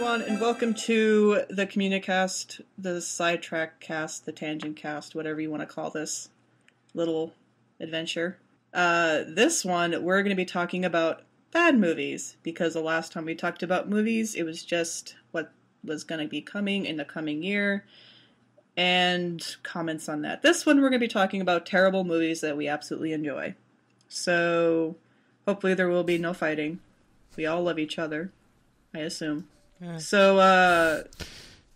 everyone, and welcome to the CommuniCast, the sidetrack cast, the tangent cast, whatever you want to call this little adventure. This one, we're going to be talking about bad movies, because the last time we talked about movies, it was just what was going to be coming in the coming year, and comments on that. This one, we're going to be talking about terrible movies that we absolutely enjoy. So, hopefully there will be no fighting. We all love each other, I assume. Yeah. So,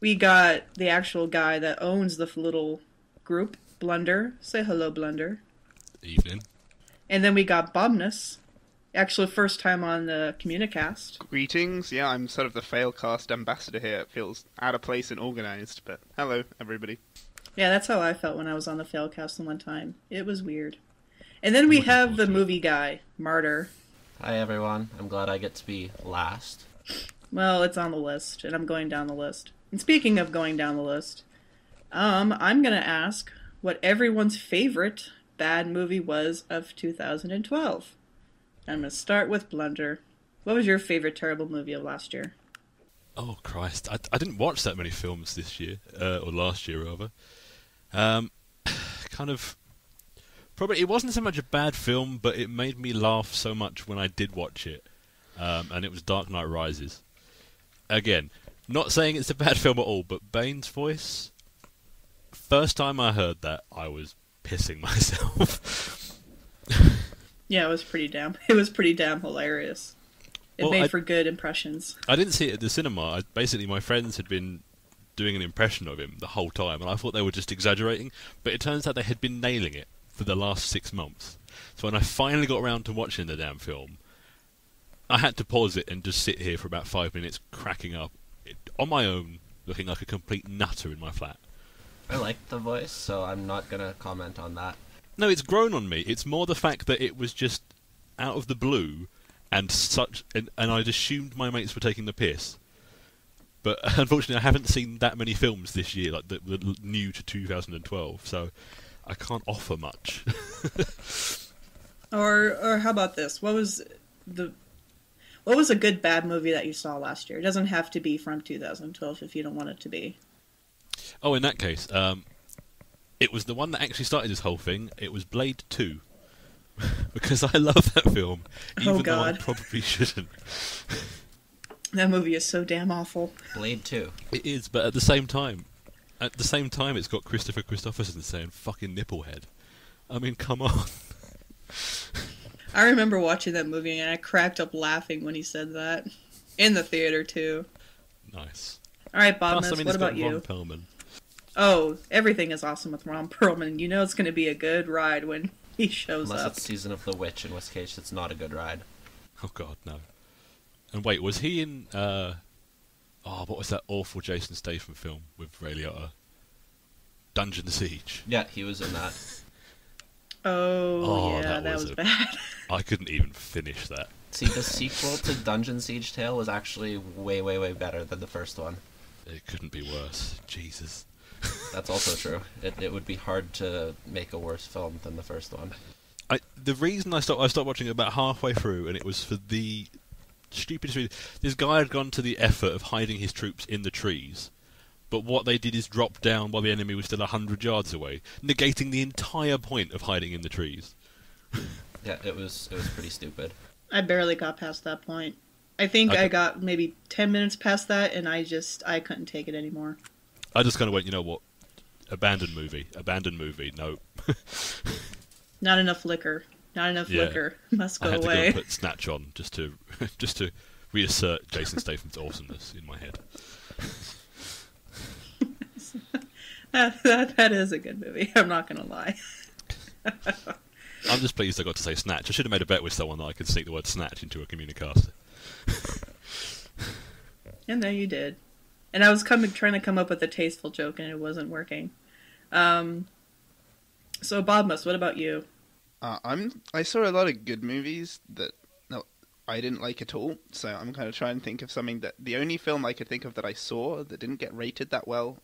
we got the actual guy that owns the little group, Blunder. Say hello, Blunder. Evening. And then we got Bobness. Actually, first time on the CommuniCast. Greetings. Yeah, I'm sort of the Failcast ambassador here. It feels out of place and organized, but hello, everybody. Yeah, that's how I felt when I was on the Failcast the one time. It was weird. And then we have the movie guy, Martyr. Hi, everyone. I'm glad I get to be last. Well, it's on the list, and I'm going down the list. And speaking of going down the list, I'm going to ask what everyone's favorite bad movie was of 2012. I'm going to start with Blunder. What was your favorite terrible movie of last year? Oh, Christ. I didn't watch that many films this year, or last year, rather. Probably, it wasn't so much a bad film, but it made me laugh so much when I did watch it. And it was Dark Knight Rises. Again, not saying it's a bad film at all, but Bane's voice, first time I heard that, I was pissing myself. Yeah, it was pretty damn hilarious. It made for good impressions. I didn't see it at the cinema. Basically, my friends had been doing an impression of him the whole time, and I thought they were just exaggerating, but it turns out they had been nailing it for the last 6 months. So when I finally got around to watching the damn film, I had to pause it and just sit here for about 5 minutes cracking up on my own, looking like a complete nutter in my flat. I liked the voice, so I'm not going to comment on that. No, it's grown on me. It's more the fact that it was just out of the blue, and I'd assumed my mates were taking the piss. But unfortunately, I haven't seen that many films this year, like that were new to 2012, so I can't offer much. Or how about this? What was a good bad movie that you saw last year? It doesn't have to be from 2012 if you don't want it to be. Oh, in that case, it was the one that actually started this whole thing. It was Blade 2. Because I love that film, even though I probably shouldn't. That movie is so damn awful. Blade 2. It is, but at the same time, it's got Christopher Christopherson saying "fucking nipplehead." I mean, come on. I remember watching that movie and I cracked up laughing when he said that. In the theater, too. Nice. Alright, Bobness, what about you? Ron Perlman. Oh, everything is awesome with Ron Perlman. You know it's going to be a good ride when he shows up. Unless it's Season of the Witch, in which case it's not a good ride. Oh, God, no. And wait, was he in... what was that awful Jason Statham film with Ray Liotta? Dungeon Siege. Yeah, he was in that. Oh, yeah, that was bad. I couldn't even finish that. See, the sequel to Dungeon Siege Tale was actually way, way, way better than the first one. It couldn't be worse. Jesus. That's also true. It would be hard to make a worse film than the first one. The reason I stopped watching it about halfway through, and it was for the stupidest reason. This guy had gone to the effort of hiding his troops in the trees, but what they did is drop down while the enemy was still 100 yards away, negating the entire point of hiding in the trees. Yeah, it was pretty stupid. I barely got past that point. I think I got maybe 10 minutes past that, and I couldn't take it anymore. I just kind of went, you know what? Abandoned movie, no. Not enough liquor. Liquor. Must go away. I had to go and put Snatch on just to reassert Jason Statham's awesomeness in my head. That is a good movie. I'm not going to lie. I'm just pleased I got to say Snatch. I should have made a bet with someone that I could sneak the word Snatch into a CommuniCast. And there you did. And I was trying to come up with a tasteful joke, and it wasn't working. So, Bobmus, what about you? I saw a lot of good movies that I didn't like at all. So I'm going to try and think of something that the only film I could think of that I saw that didn't get rated that well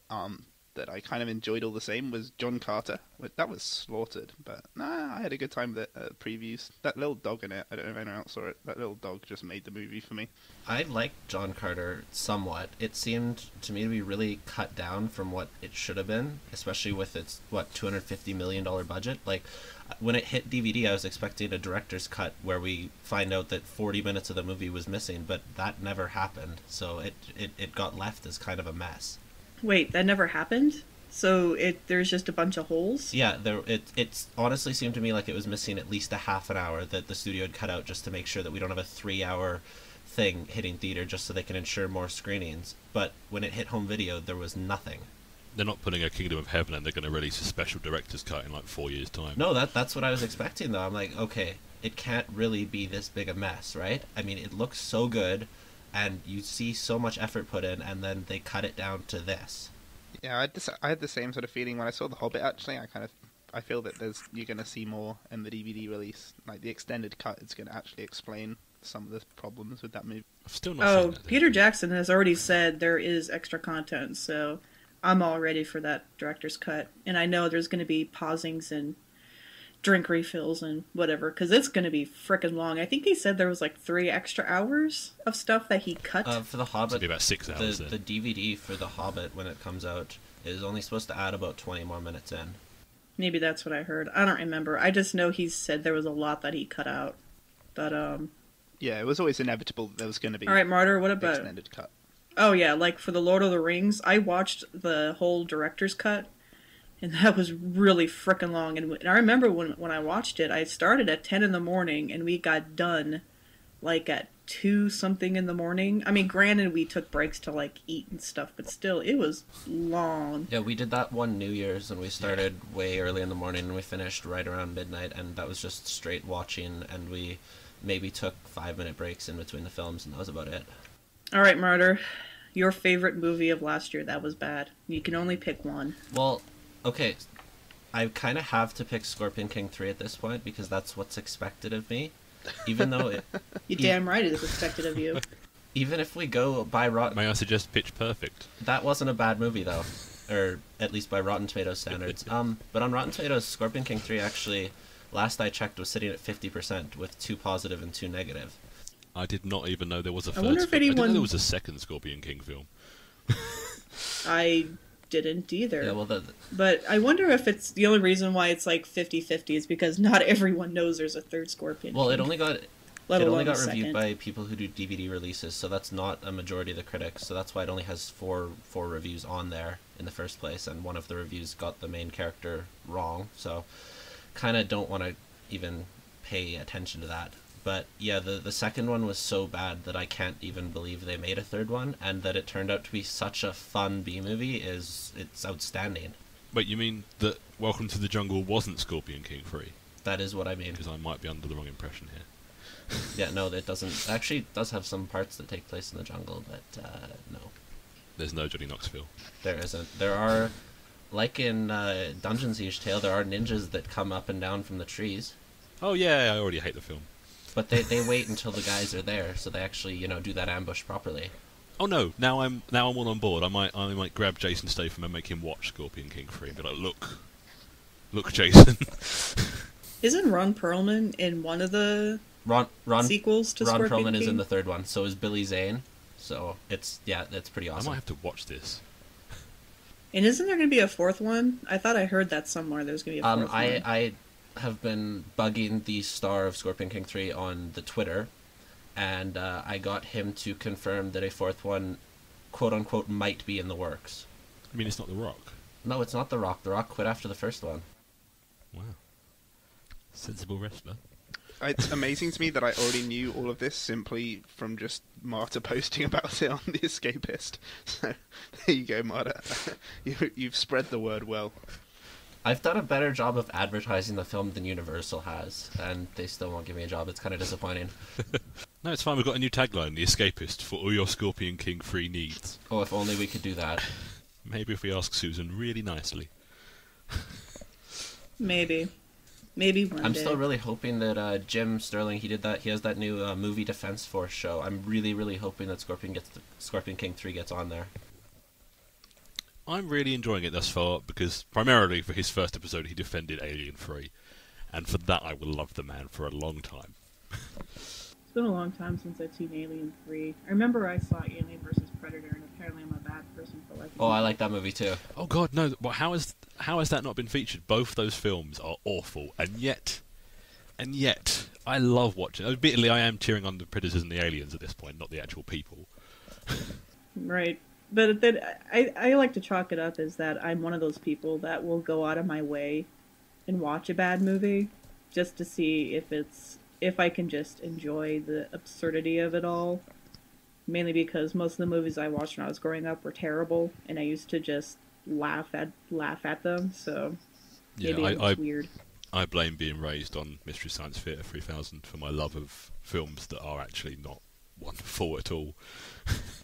that I kind of enjoyed all the same was John Carter. That was slaughtered, but nah, I had a good time with it. Previews, that little dog in it, I don't know if anyone else saw it. That little dog just made the movie for me. I liked John Carter somewhat. It seemed to me to be really cut down from what it should have been, especially with its, $250 million budget. Like, when it hit DVD, I was expecting a director's cut where we find out that 40 minutes of the movie was missing, but that never happened. So it got left as kind of a mess. Wait, that never happened? So there's just a bunch of holes? Yeah, it honestly seemed to me like it was missing at least a half an hour that the studio had cut out just to make sure that we don't have a 3-hour thing hitting theater just so they can ensure more screenings. But when it hit home video, there was nothing. They're not putting a Kingdom of Heaven and they're going to release a special director's cut in like 4 years' time. No, that's what I was expecting, though. I'm like, okay, it can't really be this big a mess, right? I mean, it looks so good, and you see so much effort put in, and then they cut it down to this. Yeah, I had the same sort of feeling when I saw The Hobbit. Actually, I feel that you're going to see more in the DVD release. Like the extended cut is going to actually explain some of the problems with that movie. I've still not seen that. Peter Jackson has already said there is extra content, so I'm all ready for that director's cut. And I know there's going to be pausings and drink refills and whatever, because it's going to be frickin' long. I think he said there was like 3 extra hours of stuff that he cut. For The Hobbit, It'll be about 6 hours. the DVD for The Hobbit, when it comes out, is only supposed to add about 20 more minutes in. Maybe that's what I heard. I don't remember. I just know he said there was a lot that he cut out. But, Yeah, it was always inevitable that there was going to be all right, Martyr, what an about... extended cut. Oh, yeah, like for The Lord of the Rings, I watched the whole director's cut, and that was really frickin' long. And I remember when I watched it, I started at 10 in the morning, and we got done, like, at 2-something in the morning. I mean, granted, we took breaks to, like, eat and stuff, but still, it was long. Yeah, we did that one New Year's, and we started way early in the morning, and we finished right around midnight, and that was just straight watching, and we maybe took 5-minute breaks in between the films, and that was about it. All right, Martyr, your favorite movie of last year that was bad. You can only pick one. Well, okay, I kind of have to pick Scorpion King 3 at this point, because that's what's expected of me. Even though it... You damn right it is expected of you. Even if we go by Rotten... May I suggest Pitch Perfect? That wasn't a bad movie, though. Or at least by Rotten Tomatoes standards. But on Rotten Tomatoes, Scorpion King 3 actually, last I checked, was sitting at 50%, with 2 positive and 2 negative. I did not even know there was a third. wonder if I didn't know anyone- there was a second Scorpion King film. I didn't either. Yeah, well, But I wonder if it's the only reason why it's like 50-50 is because not everyone knows there's a third Scorpion well, King, it only got let it alone only got a reviewed second. by people who do DVD releases, so that's not a majority of the critics. So that's why it only has four reviews on there in the first place, and one of the reviews got the main character wrong. So, kind of don't want to even pay attention to that. But yeah, the second one was so bad that I can't even believe they made a third one, and that it turned out to be such a fun B-movie it's outstanding. Wait, you mean that Welcome to the Jungle wasn't Scorpion King 3? That is what I mean. Because I might be under the wrong impression here. Yeah, no, it doesn't. Actually, it does have some parts that take place in the jungle, but no. There's no Johnny Knoxville. There isn't. There are, like in Dungeon Siege Tale, there are ninjas that come up and down from the trees. Oh yeah, I already hate the film. But they wait until the guys are there, so they actually, do that ambush properly. Oh no, now I'm all on board. I might grab Jason Statham and make him watch Scorpion King 3 and be like, look, Jason. Isn't Ron Perlman in one of the Ron sequels to Ron Scorpion Perlman King? is in the third one, so is Billy Zane. So it's pretty I awesome. might have to watch this. And isn't there going to be a fourth one? I thought I heard that somewhere. There's going to be a fourth one. I have been bugging the star of Scorpion King 3 on the Twitter, and I got him to confirm that a fourth one, quote unquote, might be in the works. I mean, it's not The Rock. No, it's not The Rock. The Rock quit after the first one. Wow. Sensible wrestler. It's amazing to me that I already knew all of this simply from just Marta posting about it on The Escapist. So, there you go, Marta. You've spread the word well. I've done a better job of advertising the film than Universal has, and they still won't give me a job. It's kind of disappointing. No, it's fine. We've got a new tagline, The Escapist, for all your Scorpion King 3 needs. Oh, if only we could do that. Maybe if we ask Susan really nicely. Maybe one I'm day. still really hoping that Jim Sterling, he has that new movie Defense Force show. I'm really, really hoping that Scorpion King 3 gets on there. I'm really enjoying it thus far because primarily for his first episode he defended Alien 3, and for that I will love the man for a long time. It's been a long time since I've seen Alien 3. I remember I saw Alien vs. Predator, and apparently I'm a bad person for liking it. Oh, I like that movie too. Oh God, no! Well, how has that not been featured? Both those films are awful, and yet, I love watching. Admittedly, I am cheering on the Predators and the Aliens at this point, not the actual people. Right. But then I like to chalk it up as that I'm one of those people that will go out of my way and watch a bad movie just to see if I can just enjoy the absurdity of it all. Mainly because most of the movies I watched when I was growing up were terrible, and I used to just laugh at them. So maybe it's weird. I blame being raised on Mystery Science Theater 3000 for my love of films that are actually not wonderful at all.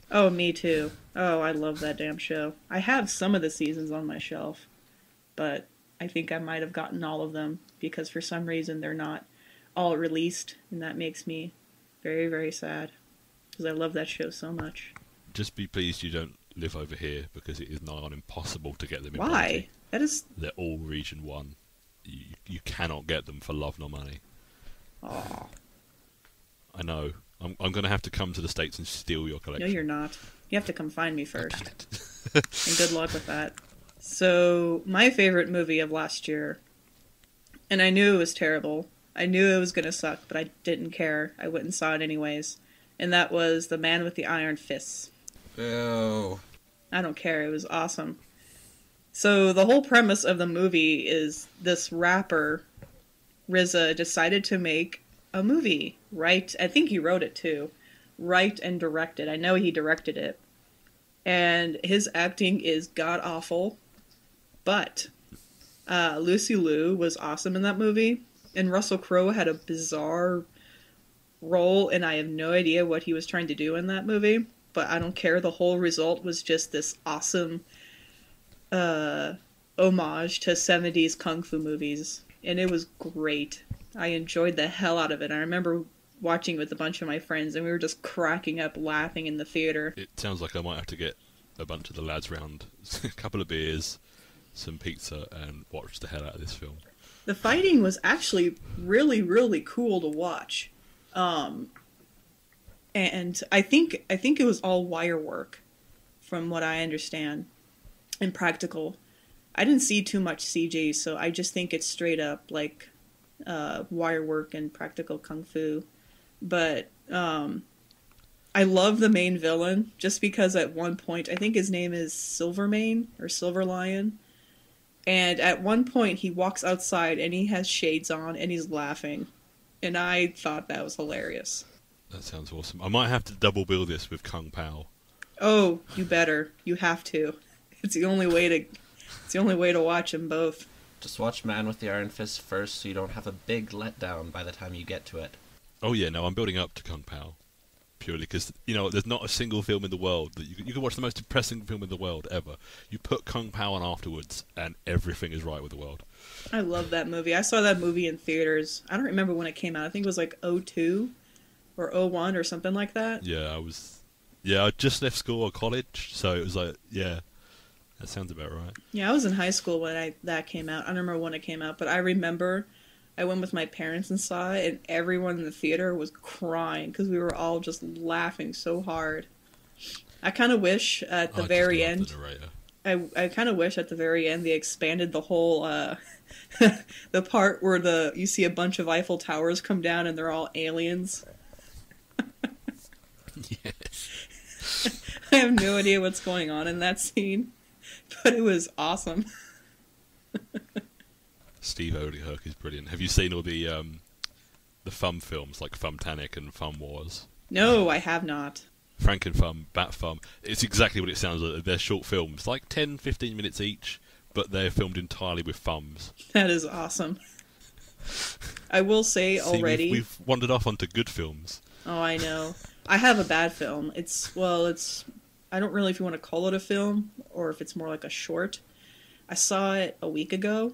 Oh, me too. Oh, I love that damn show. I have some of the seasons on my shelf, but I think I might have gotten all of them because for some reason they're not all released, and that makes me very, very sad because I love that show so much. Just be pleased you don't live over here because it is nigh on impossible to get them in Why? quality. That is... They're all Region 1. You cannot get them for love nor money. Aw. I know. I'm going to have to come to the States and steal your collection. No, you're not. You have to come find me first. And good luck with that. So, my favorite movie of last year, and I knew it was terrible. I knew it was going to suck, but I didn't care. I went and saw it anyways. And that was The Man with the Iron Fists. Ew. I don't care. It was awesome. So, the whole premise of the movie is this rapper, RZA, decided to make a movie. Right? I think he wrote it too. Write and direct it. I know he directed it. And his acting is god-awful. But Lucy Liu was awesome in that movie. And Russell Crowe had a bizarre role, and I have no idea what he was trying to do in that movie. But I don't care. The whole result was just this awesome homage to 70s kung fu movies. And it was great. I enjoyed the hell out of it. I remember watching with a bunch of my friends, and we were just cracking up laughing in the theater. It sounds like I might have to get a bunch of the lads round, a couple of beers, some pizza, and watch the hell out of this film. The fighting was actually really, really cool to watch. And I think it was all wire work, from what I understand, and practical. I didn't see too much CG, so I just think it's straight up like wire work and practical kung fu. But I love the main villain just because at one point, I think his name is Silvermane or Silver Lion, and at one point he walks outside and he has shades on and he's laughing, and I thought that was hilarious. That sounds awesome. I might have to double bill this with Kung Pao. Oh, you better. You have to. It's the only way to watch them both. Just watch Man with the Iron Fist first so you don't have a big letdown by the time you get to it. Oh yeah, no, I'm building up to Kung Pao. Purely because, there's not a single film in the world that you can watch the most depressing film in the world ever. You put Kung Pao on afterwards and everything is right with the world. I love that movie. I saw that movie in theaters. I don't remember when it came out. I think it was like 2002 or 2001 or something like that. Yeah, I just left school or college, so it was like, yeah, that sounds about right. Yeah, I was in high school when that came out. I don't remember when it came out, but I remember I went with my parents and saw it, and everyone in the theater was crying because we were all just laughing so hard. I kind of wish at the very end... I kind of wish at the very end they expanded the whole... the part where you see a bunch of Eiffel Towers come down and they're all aliens. Yes. I have no idea what's going on in that scene, but it was awesome. Steve Odihirk is brilliant. Have you seen all the Thumb films like Thumbtanic and Thumb Wars? No, I have not. Frank and Thumb, Bat Thumb. It's exactly what it sounds like. They're short films, like 10, 15 minutes each, but they're filmed entirely with thumbs. That is awesome. I will say already... We've wandered off onto good films. Oh, I know. I have a bad film. I don't really if you want to call it a film, or if it's more like a short. I saw it a week ago,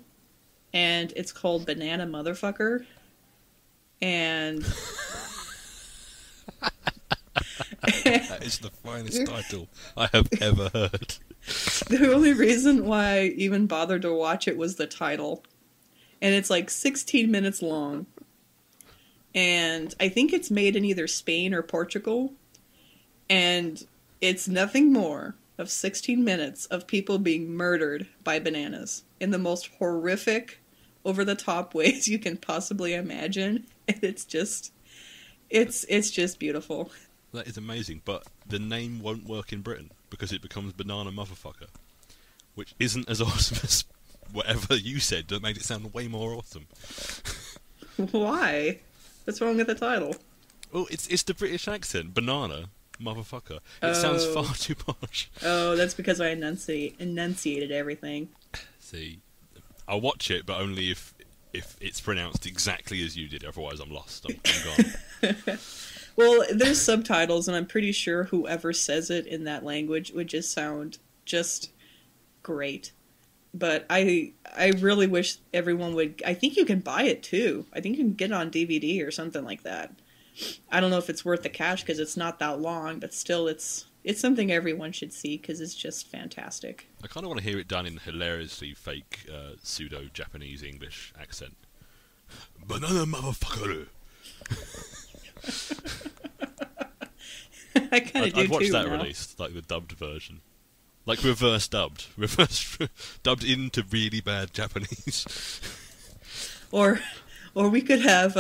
and it's called Banana Motherfucker. And That is the finest title I have ever heard. The only reason why I even bothered to watch it was the title. And it's like 16 minutes long. And I think it's made in either Spain or Portugal. And it's nothing more of 16 minutes of people being murdered by bananas in the most horrific, over-the-top ways you can possibly imagine. And it's just beautiful. That is amazing, but the name won't work in Britain because it becomes Banana Motherfucker, which isn't as awesome as whatever you said that made it sound way more awesome. Why? What's wrong with the title? Well, it's the British accent, Banana Motherfucker. It sounds far too posh. Oh, that's because I enunciated everything. See, I'll watch it, but only if it's pronounced exactly as you did. Otherwise, I'm lost. I'm gone. Well, there's subtitles, and I'm pretty sure whoever says it in that language would just sound just great. But I really wish everyone would... I think you can buy it, too. I think you can get it on DVD or something like that. I don't know if it's worth the cash, because it's not that long, but still, it's something everyone should see, because it's just fantastic. I kind of want to hear it done in hilariously fake pseudo-Japanese English accent. Banana Motherfucker! I kind of do, I'd watch too, that now. released, like the dubbed version. Like reverse dubbed dubbed into really bad Japanese. Or we could have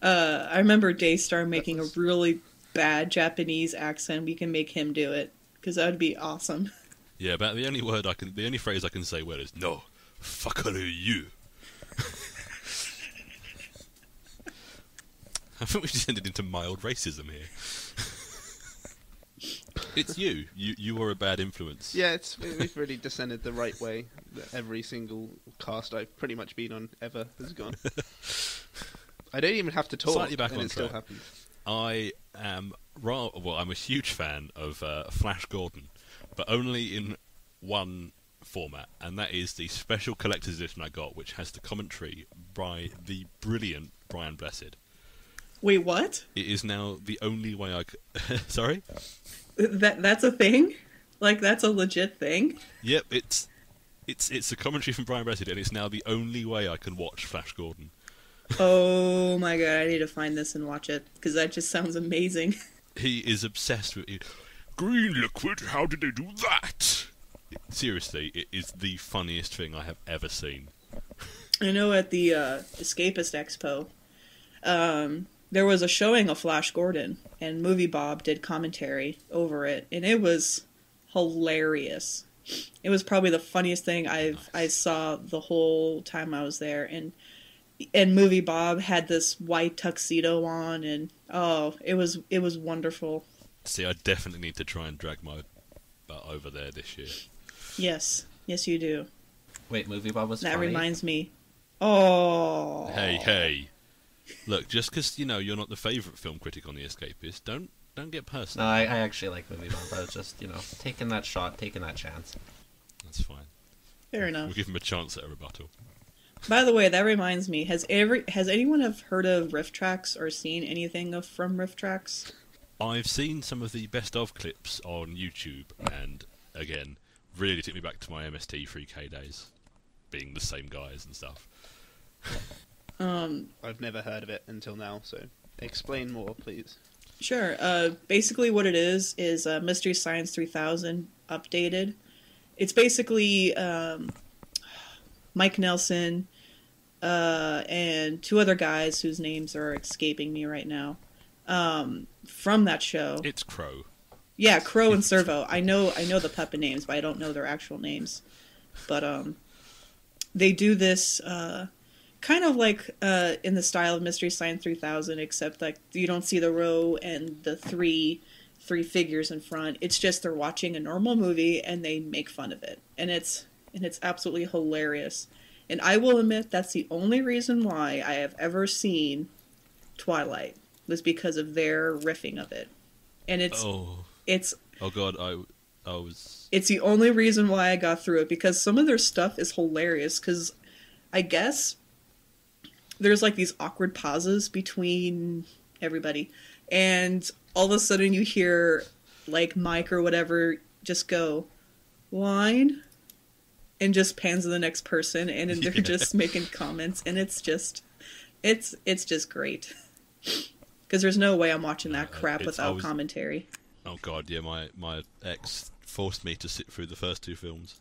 I remember Daystar making a really bad Japanese accent. We can make him do it, because that would be awesome. Yeah, but the only phrase I can say well is no, fuckaru you. I think we've descended into mild racism here. It's you. You are a bad influence. Yeah, we've really descended the right way. Every single cast I've pretty much been on ever has gone. I don't even have to talk, Slightly back and on it still track. happens. I am I'm a huge fan of Flash Gordon, but only in one format, and that is the special collector's edition I got, which has the commentary by the brilliant Brian Blessed. Wait, what? It is now the only way I could... Sorry? That's a thing? Like, that's a legit thing? Yep, it's a commentary from Brian Blessed, and it's now the only way I can watch Flash Gordon. Oh my god, I need to find this and watch it, because that just sounds amazing. He is obsessed with it. Green liquid, how did they do that? Seriously, it is the funniest thing I have ever seen. I know at the Escapist Expo, there was a showing of Flash Gordon, and Movie Bob did commentary over it, and it was hilarious. It was probably the funniest thing I saw the whole time I was there, and Movie Bob had this white tuxedo on, and it was wonderful. See, I definitely need to try and drag my butt over there this year. Yes, you do. Wait, Movie Bob was That funny? reminds me. Oh. Hey. Look, just because, you're not the favourite film critic on The Escapist, don't get No, personal. I actually like Movie Bob. I was just, taking that shot, taking that chance. That's fine. Fair enough. We'll give him a chance at a rebuttal. By the way, that reminds me. Has anyone have heard of Riff Tracks or seen anything from Riff Tracks? I've seen some of the best of clips on YouTube, and again, really took me back to my MST 3K days, being the same guys and stuff. I've never heard of it until now, so explain more, please. Sure. Basically what it is Mystery Science 3000 updated. It's basically Mike Nelson and two other guys whose names are escaping me right now from that show. It's Crow. Yeah, Crow and Servo. I know the puppet names, but I don't know their actual names. But they do this kind of like in the style of Mystery Science 3000, except like you don't see the row and the three figures in front. It's just they're watching a normal movie and they make fun of it, and it's absolutely hilarious. And I will admit that's the only reason why I have ever seen Twilight, was because of their riffing of it. And it's oh god, I was... It's the only reason why I got through it, because some of their stuff is hilarious, because I guess there's like these awkward pauses between everybody, and all of a sudden you hear like Mike or whatever just go, "Wine," and just pans to the next person, and they're just making comments, and it's just great. Because there's no way I'm watching that crap without commentary. Oh god, yeah, my ex forced me to sit through the first two films.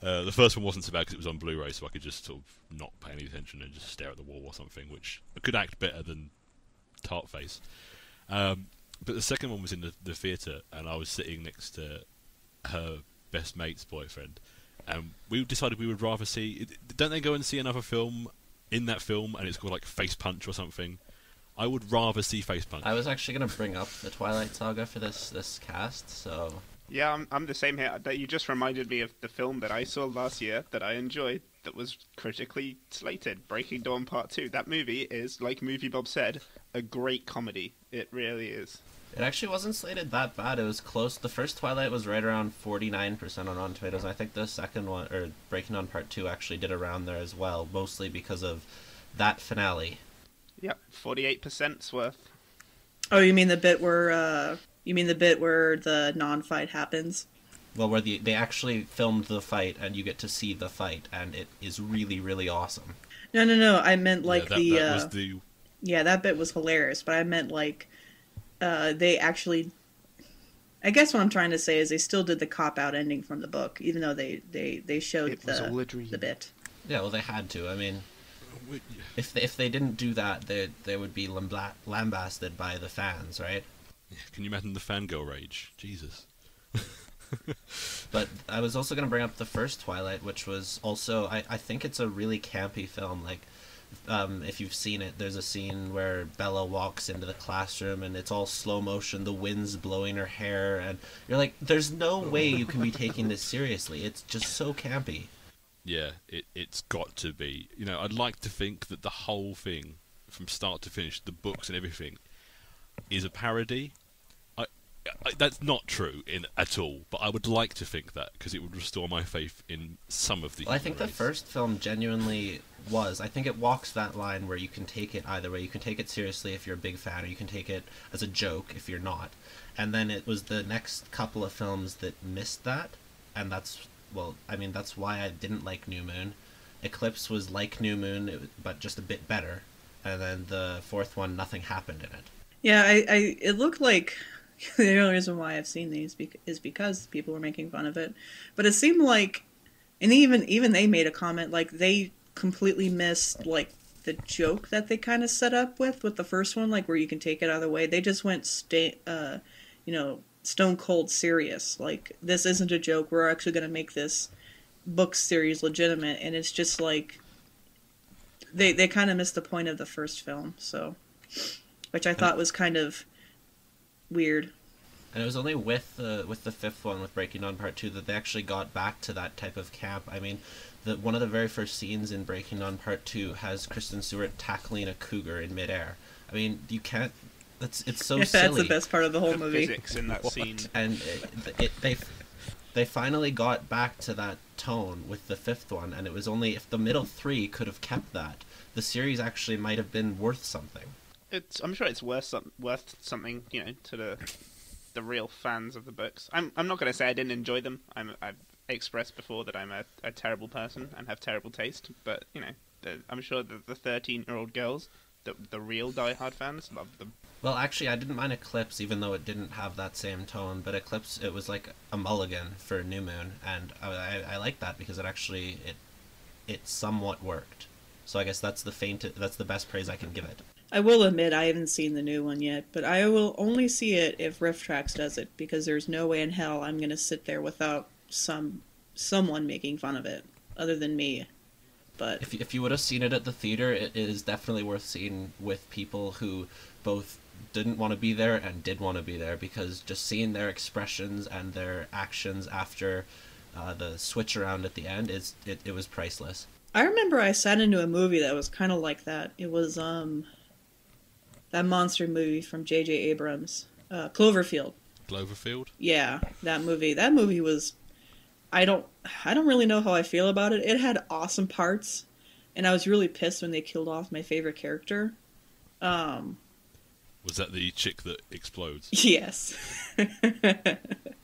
The first one wasn't so bad because it was on Blu-ray, so I could just sort of not pay any attention and just stare at the wall or something, which could act better than Tart Face. But the second one was in the theatre, and I was sitting next to her best mate's boyfriend, and we decided we would rather see... Don't they go and see another film in that film, and it's called like Face Punch or something? I would rather see Face Punch. I was actually going to bring up the Twilight Saga for this cast, so... Yeah, I'm the same here. That you just reminded me of the film that I saw last year that I enjoyed that was critically slated, Breaking Dawn Part 2. That movie is, like Movie Bob said, a great comedy. It really is. It actually wasn't slated that bad. It was close. The first Twilight was right around 49% on Rotten Tomatoes. I think the second one, or Breaking Dawn Part 2, actually did around there as well, mostly because of that finale. Yep, 48% worth. Oh, you mean the bit where the non-fight happens? Well, where they actually filmed the fight and you get to see the fight, and it is really, really awesome. No. I meant like that was the... Yeah, that bit was hilarious, but I meant like they actually... I guess what I'm trying to say is they still did the cop-out ending from the book, even though they showed the bit. Yeah, well, they had to. I mean, if they didn't do that, they would be lambasted by the fans, right? Can you imagine the fangirl rage? Jesus. But I was also going to bring up the first Twilight, which was also... I think it's a really campy film. Like, if you've seen it, there's a scene where Bella walks into the classroom and it's all slow motion, the wind's blowing her hair, and you're like, there's no way you can be taking this seriously. It's just so campy. Yeah, it's got to be. You know, I'd like to think that the whole thing, from start to finish, the books and everything, is a parody. That's not true at all, but I would like to think that, because it would restore my faith in some of the... Well, I think the first film genuinely was. I think it walks that line where you can take it either way. You can take it seriously if you're a big fan, or you can take it as a joke if you're not. And then it was the next couple of films that missed that, and that's... Well, I mean, that's why I didn't like New Moon. Eclipse was like New Moon, but just a bit better. And then the fourth one, nothing happened in it. Yeah, it looked like... The only reason why I've seen these is because people were making fun of it. But it seemed like... And even they made a comment, like, they completely missed, like, the joke that they kind of set up with the first one, like, where you can take it either way. They just went, stone cold serious. Like, this isn't a joke. We're actually going to make this book series legitimate. And it's just, like... They kind of missed the point of the first film, so... Which I thought was kind of... weird. And it was only with the fifth one, with Breaking Dawn Part 2, that they actually got back to that type of camp. I mean, one of the very first scenes in Breaking Dawn Part 2 has Kristen Stewart tackling a cougar in midair. I mean, you can't... It's so silly. That's the best part of the whole movie. Physics in that scene. And they finally got back to that tone with the fifth one, and it was only if the middle three could have kept that, the series actually might have been worth something. I'm sure it's worth something, to the real fans of the books. I'm not going to say I didn't enjoy them. I've expressed before that I'm a terrible person and have terrible taste, but I'm sure the 13-year-old girls, the real diehard fans, loved them. Well, actually, I didn't mind Eclipse, even though it didn't have that same tone. But Eclipse, it was like a mulligan for New Moon, and I like that because it somewhat worked. So I guess that's the best praise I can give it. I will admit I haven't seen the new one yet, but I will only see it if RiffTrax does it, because there's no way in hell I'm going to sit there without someone making fun of it, other than me. But if you would have seen it at the theater, it is definitely worth seeing with people who both didn't want to be there and did want to be there, because just seeing their expressions and their actions after the switch around at the end, it was priceless. I remember I sat into a movie that was kind of like that. It was that monster movie from J.J. Abrams, Cloverfield. Cloverfield? Yeah, that movie. That movie was... I don't really know how I feel about it. It had awesome parts, and I was really pissed when they killed off my favorite character. Well, Was that the chick that explodes? Yes.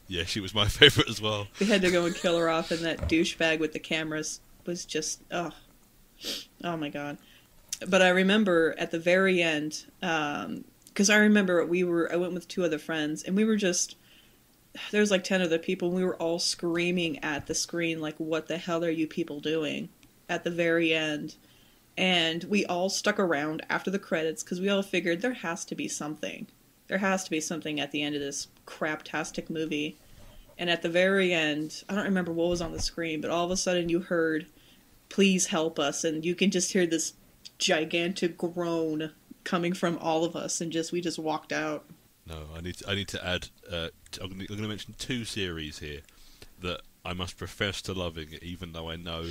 Yeah, she was my favourite as well. We had to go and kill her off, and that douchebag with the cameras was just, oh my god. But I remember at the very end, because I remember I went with 2 other friends, and we were just, there was like 10 other people, and we were all screaming at the screen, like, what the hell are you people doing? At the very end. And we all stuck around after the credits, because we all figured there has to be something. There has to be something at the end of this craptastic movie. And at the very end, I don't remember what was on the screen, but all of a sudden you heard, please help us, and you can just hear this gigantic groan coming from all of us, and we just walked out. No, I need to add, I'm going to mention 2 series here that I must profess to loving, even though I know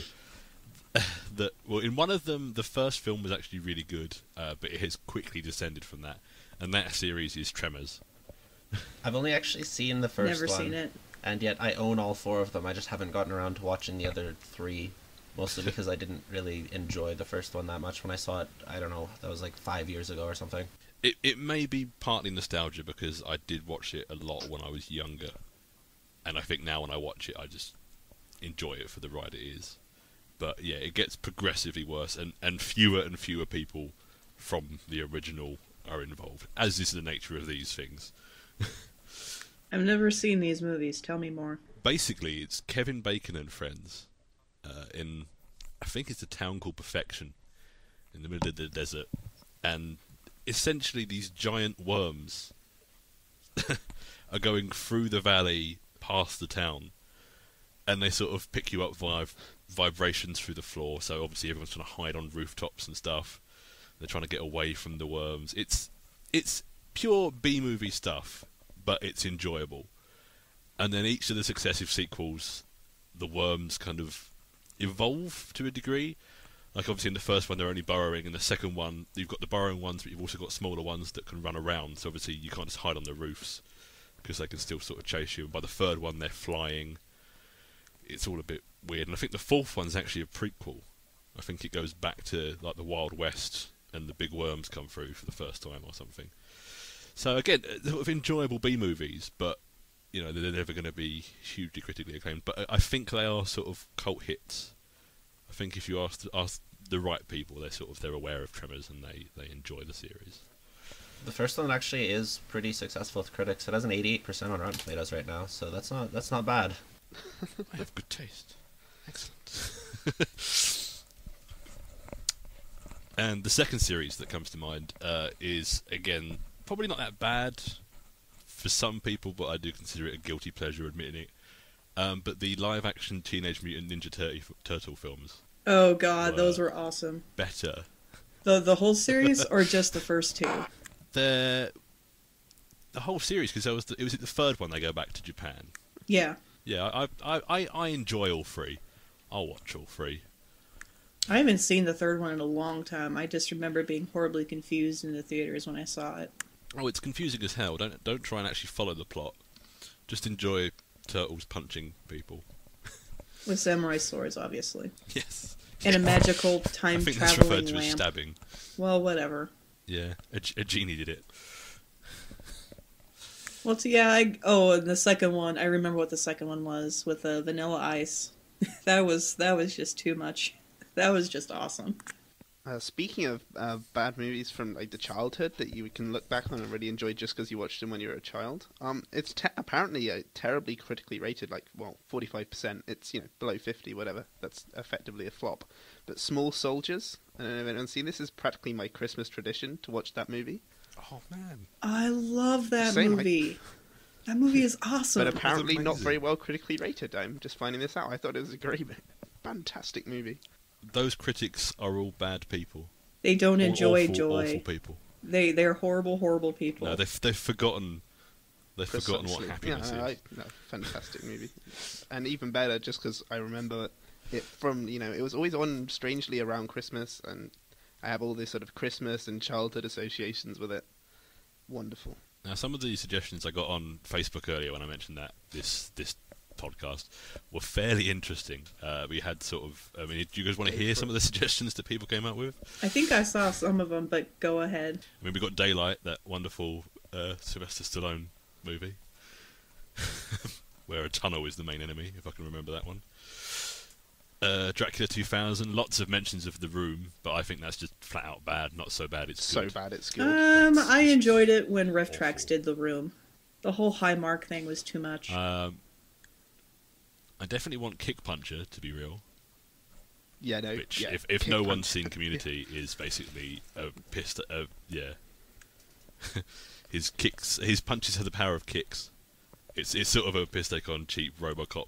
that, well, in one of them, the first film was actually really good, but it has quickly descended from that, and that series is Tremors. I've only actually seen the first one. Never seen it. And yet I own all 4 of them. I just haven't gotten around to watching the other 3. Mostly because I didn't really enjoy the first one that much when I saw it. I don't know, that was like 5 years ago or something. It may be partly nostalgia because I did watch it a lot when I was younger. And I think now when I watch it, I just enjoy it for the ride it is. But yeah, it gets progressively worse, and fewer people from the original are involved, as is the nature of these things. I've never seen these movies. Tell me more. Basically, it's Kevin Bacon and friends in, I think it's a town called Perfection, in the middle of the desert, and essentially these giant worms are going through the valley past the town, and they sort of pick you up via vibrations through the floor. So obviously everyone's trying to hide on rooftops and stuff. They're trying to get away from the worms. It's pure B-movie stuff, but it's enjoyable. And then each of the successive sequels, the worms kind of evolve to a degree. Like obviously in the first one they're only burrowing, in the second one you've got the burrowing ones, but you've also got smaller ones that can run around, so obviously you can't just hide on the roofs because they can still sort of chase you. And by the third one they're flying. It's all a bit weird, and I think the fourth one's actually a prequel. I think it goes back to like the Wild West and the big worms come through for the first time or something. So again, sort of enjoyable B-movies, but you know they're never going to be hugely critically acclaimed. But I think they are sort of cult hits. I think if you ask the right people, they're aware of Tremors and they enjoy the series. The first one actually is pretty successful with critics. It has an 88% on Rotten Tomatoes right now, so that's not bad. I have good taste. Excellent. And the second series that comes to mind is, again, probably not that bad for some people, but I do consider it a guilty pleasure admitting it. But the live-action Teenage Mutant Ninja Turtle films. Oh god, those were awesome. Better. The whole series, or just the first 2? The whole series, because it was the third one they go back to Japan. Yeah. Yeah, I enjoy all 3. I'll watch all 3. I haven't seen the third one in a long time. I just remember being horribly confused in the theaters when I saw it. Oh, it's confusing as hell. Don't try and actually follow the plot. Just enjoy turtles punching people. With samurai swords, obviously. Yes. And a magical time-traveling lamp. I think that's referred to as stabbing. Well, whatever. Yeah, a genie did it. Well, and the second one, I remember what the second one was, with the Vanilla Ice. that was just too much. That was just awesome. Speaking of bad movies from like the childhood that you can look back on and really enjoy just because you watched them when you were a child, it's apparently terribly critically rated, 45%. It's below 50, whatever. That's effectively a flop. But Small Soldiers, I don't know if anyone's seen this, is practically my Christmas tradition to watch that movie. Oh man, I love that movie. That movie is awesome. But apparently not very well critically rated. I'm just finding this out. I thought it was a great, fantastic movie. Those critics are all bad people. They don't enjoy joy. Awful people. They're horrible, horrible people. No, they've forgotten. They've forgotten what happiness is. Fantastic movie, and even better just because I remember it from it was always on strangely around Christmas, and I have all this sort of Christmas and childhood associations with it. Wonderful. Now, some of the suggestions I got on Facebook earlier when I mentioned that this podcast were fairly interesting. We had sort of, I mean, do you guys want to hear some of the suggestions that people came up with? I think I saw some of them, but go ahead. I mean, we got Daylight, that wonderful Sylvester Stallone movie, where a tunnel is the main enemy, if I can remember that one. Dracula 2000, lots of mentions of The Room, but I think that's just flat out bad. Not so bad, it's good. So bad, it's good. I enjoyed it when Riff Awful. Tracks did The Room. The whole high mark thing was too much. I definitely want Kick Puncher to be real. Yeah, no. Which, yeah, if no Kick one's Punch. seen Community, is basically a pissed. Yeah. His punches have the power of kicks. It's sort of a piss take on cheap RoboCop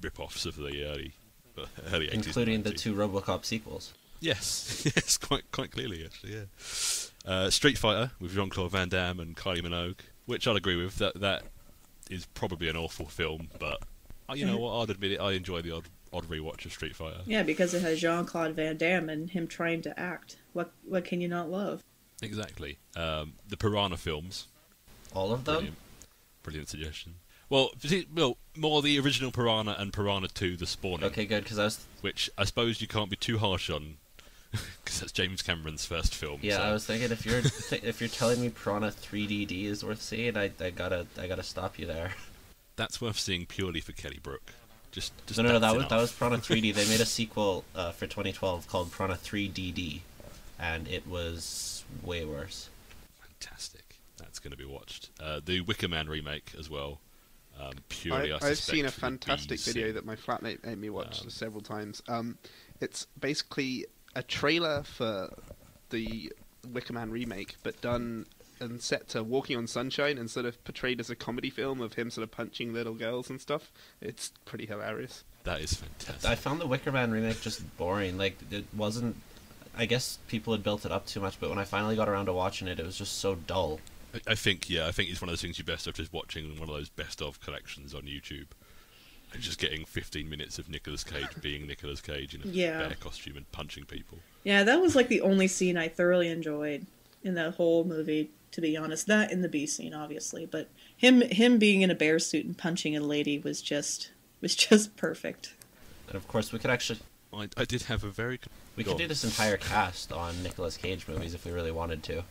rip-offs of the early 80s, Including the 90s. 2 RoboCop sequels. Yes, yes, quite clearly actually. Yeah. Street Fighter with Jean-Claude Van Damme and Kylie Minogue, which I'd agree with. That is probably an awful film, but you know what? I'd admit it. I enjoy the odd rewatch of Street Fighter. Yeah, because it has Jean-Claude Van Damme and him trying to act. What can you not love? Exactly. The Piranha films. All of them? Brilliant suggestion. Well, more the original Piranha and Piranha 2: The Spawning. Okay, good, because I was... Which I suppose you can't be too harsh on, because that's James Cameron's first film. Yeah, so. I was thinking if you're if you're telling me Piranha 3DD is worth seeing, I gotta stop you there. That's worth seeing purely for Kelly Brook. Just No, that's that was enough. Piranha 3D. They made a sequel for 2012 called Piranha 3DD, and it was way worse. Fantastic. That's going to be watched. The Wicker Man remake as well. Purely, I've suspect, seen a for the fantastic BC. video that my flatmate made me watch several times. It's basically a trailer for the Wicker Man remake, but done and set to Walking on Sunshine and sort of portrayed as a comedy film of him sort of punching little girls and stuff. It's pretty hilarious. That is fantastic. I found the Wicker Man remake just boring. Like, it wasn't... I guess people had built it up too much, but when I finally got around to watching it, it was just so dull. I think it's one of those things you're best off just watching one of those best of collections on YouTube. And just getting 15 minutes of Nicolas Cage being Nicolas Cage in a bear costume and punching people. Yeah, that was like the only scene I thoroughly enjoyed in that whole movie, to be honest. That and the bee scene, obviously, but him being in a bear suit and punching a lady was just perfect. And of course, we could actually... I did have a very... We could do this entire cast on Nicolas Cage movies if we really wanted to.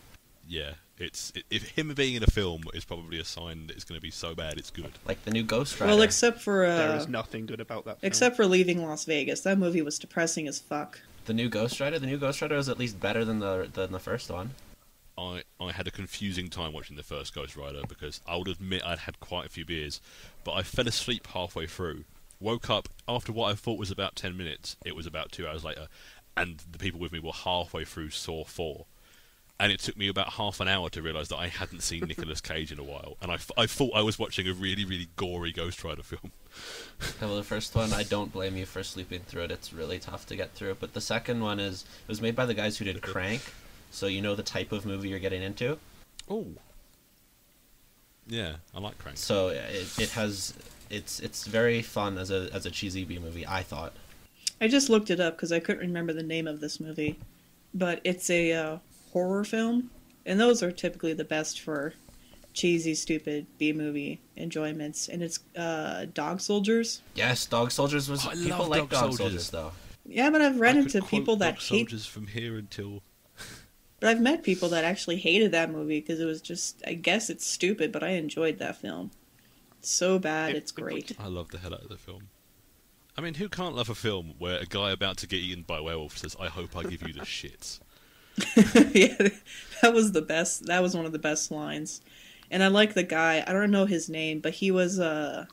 Yeah, if him being in a film is probably a sign that it's going to be so bad it's good. Like the new Ghost Rider. Well, except for There is nothing good about that film. except for Leaving Las Vegas. That movie was depressing as fuck. The new Ghost Rider? The new Ghost Rider is at least better than the first one. I had a confusing time watching the first Ghost Rider because I would admit I'd had quite a few beers, but I fell asleep halfway through. Woke up after what I thought was about 10 minutes. It was about 2 hours later, and the people with me were halfway through Saw 4. And it took me about half an hour to realise that I hadn't seen Nicolas Cage in a while, and I thought I was watching a really, really gory Ghost Rider film. Well, the first one, I don't blame you for sleeping through it. It's really tough to get through. But the second one it was made by the guys who did Crank, so you know the type of movie you're getting into. Oh. Yeah, I like Crank. So it's very fun as a cheesy B movie, I thought. I just looked it up because I couldn't remember the name of this movie, but it's a horror film, and those are typically the best for cheesy, stupid B-movie enjoyments. And it's Dog Soldiers. Yes, Dog Soldiers was... I people love like Dog Dog Soldiers. Soldiers, though. Yeah, but I've run I into could people quote that Dog hate. Soldiers from here until... But I've met people that actually hated that movie because it was just... I guess it's stupid, but I enjoyed that film. It's so bad, it's great. I love the hell out of the film. I mean, who can't love a film where a guy about to get eaten by a werewolf says, "I hope I give you the shits"? Yeah, that was the best. That was one of the best lines. And I like the guy. I don't know his name, but he was the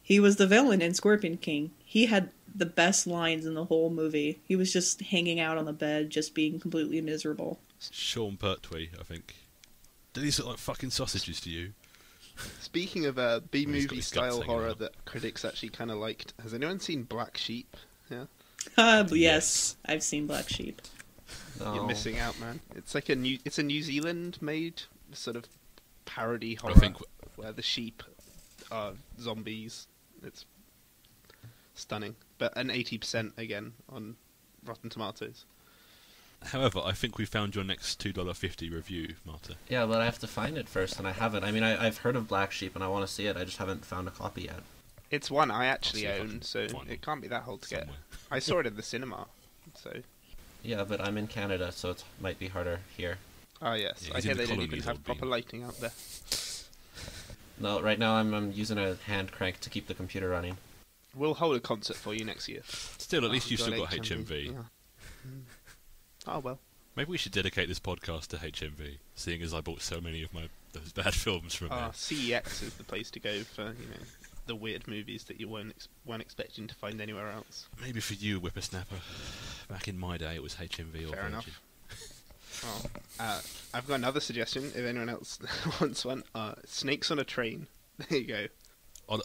villain in Scorpion King. He had the best lines in the whole movie. He was just hanging out on the bed, just being completely miserable. Sean Pertwee, I think. Did these look like fucking sausages to you? Speaking of He's got B-movie his guts style hanging horror out. that critics actually kind of liked, has anyone seen Black Sheep? Yeah, Yes, I've seen Black Sheep. No. you're missing out, man. It's like a New Zealand made sort of parody horror think where the sheep are zombies. It's stunning, but an 80% again on Rotten Tomatoes. However, I think we found your next $2.50 review, Marta. Yeah, but I have to find it first, and I haven't. I mean, I've heard of Black Sheep, and I want to see it. I just haven't found a copy yet. It's one I actually see if I own, can so find it can't be that hard to get. somewhere. I saw it in the cinema, so... Yeah, but I'm in Canada, so it might be harder here. Oh yes, Yeah, I he's hear in the they don't even colonies, have old proper bean. lighting out there. No, right now I'm using a hand crank to keep the computer running. We'll hold a concert for you next year. Still, at least you've Oh, still got HMV. Yeah. Oh well. Maybe we should dedicate this podcast to HMV, seeing as I bought so many of those bad films from there. CEX is the place to go for the weird movies that you weren't expecting to find anywhere else. Maybe for you, whippersnapper. Back in my day, it was HMV or Fair Virgin. enough. I've got another suggestion. If anyone else wants one, Snakes on a Train. There you go.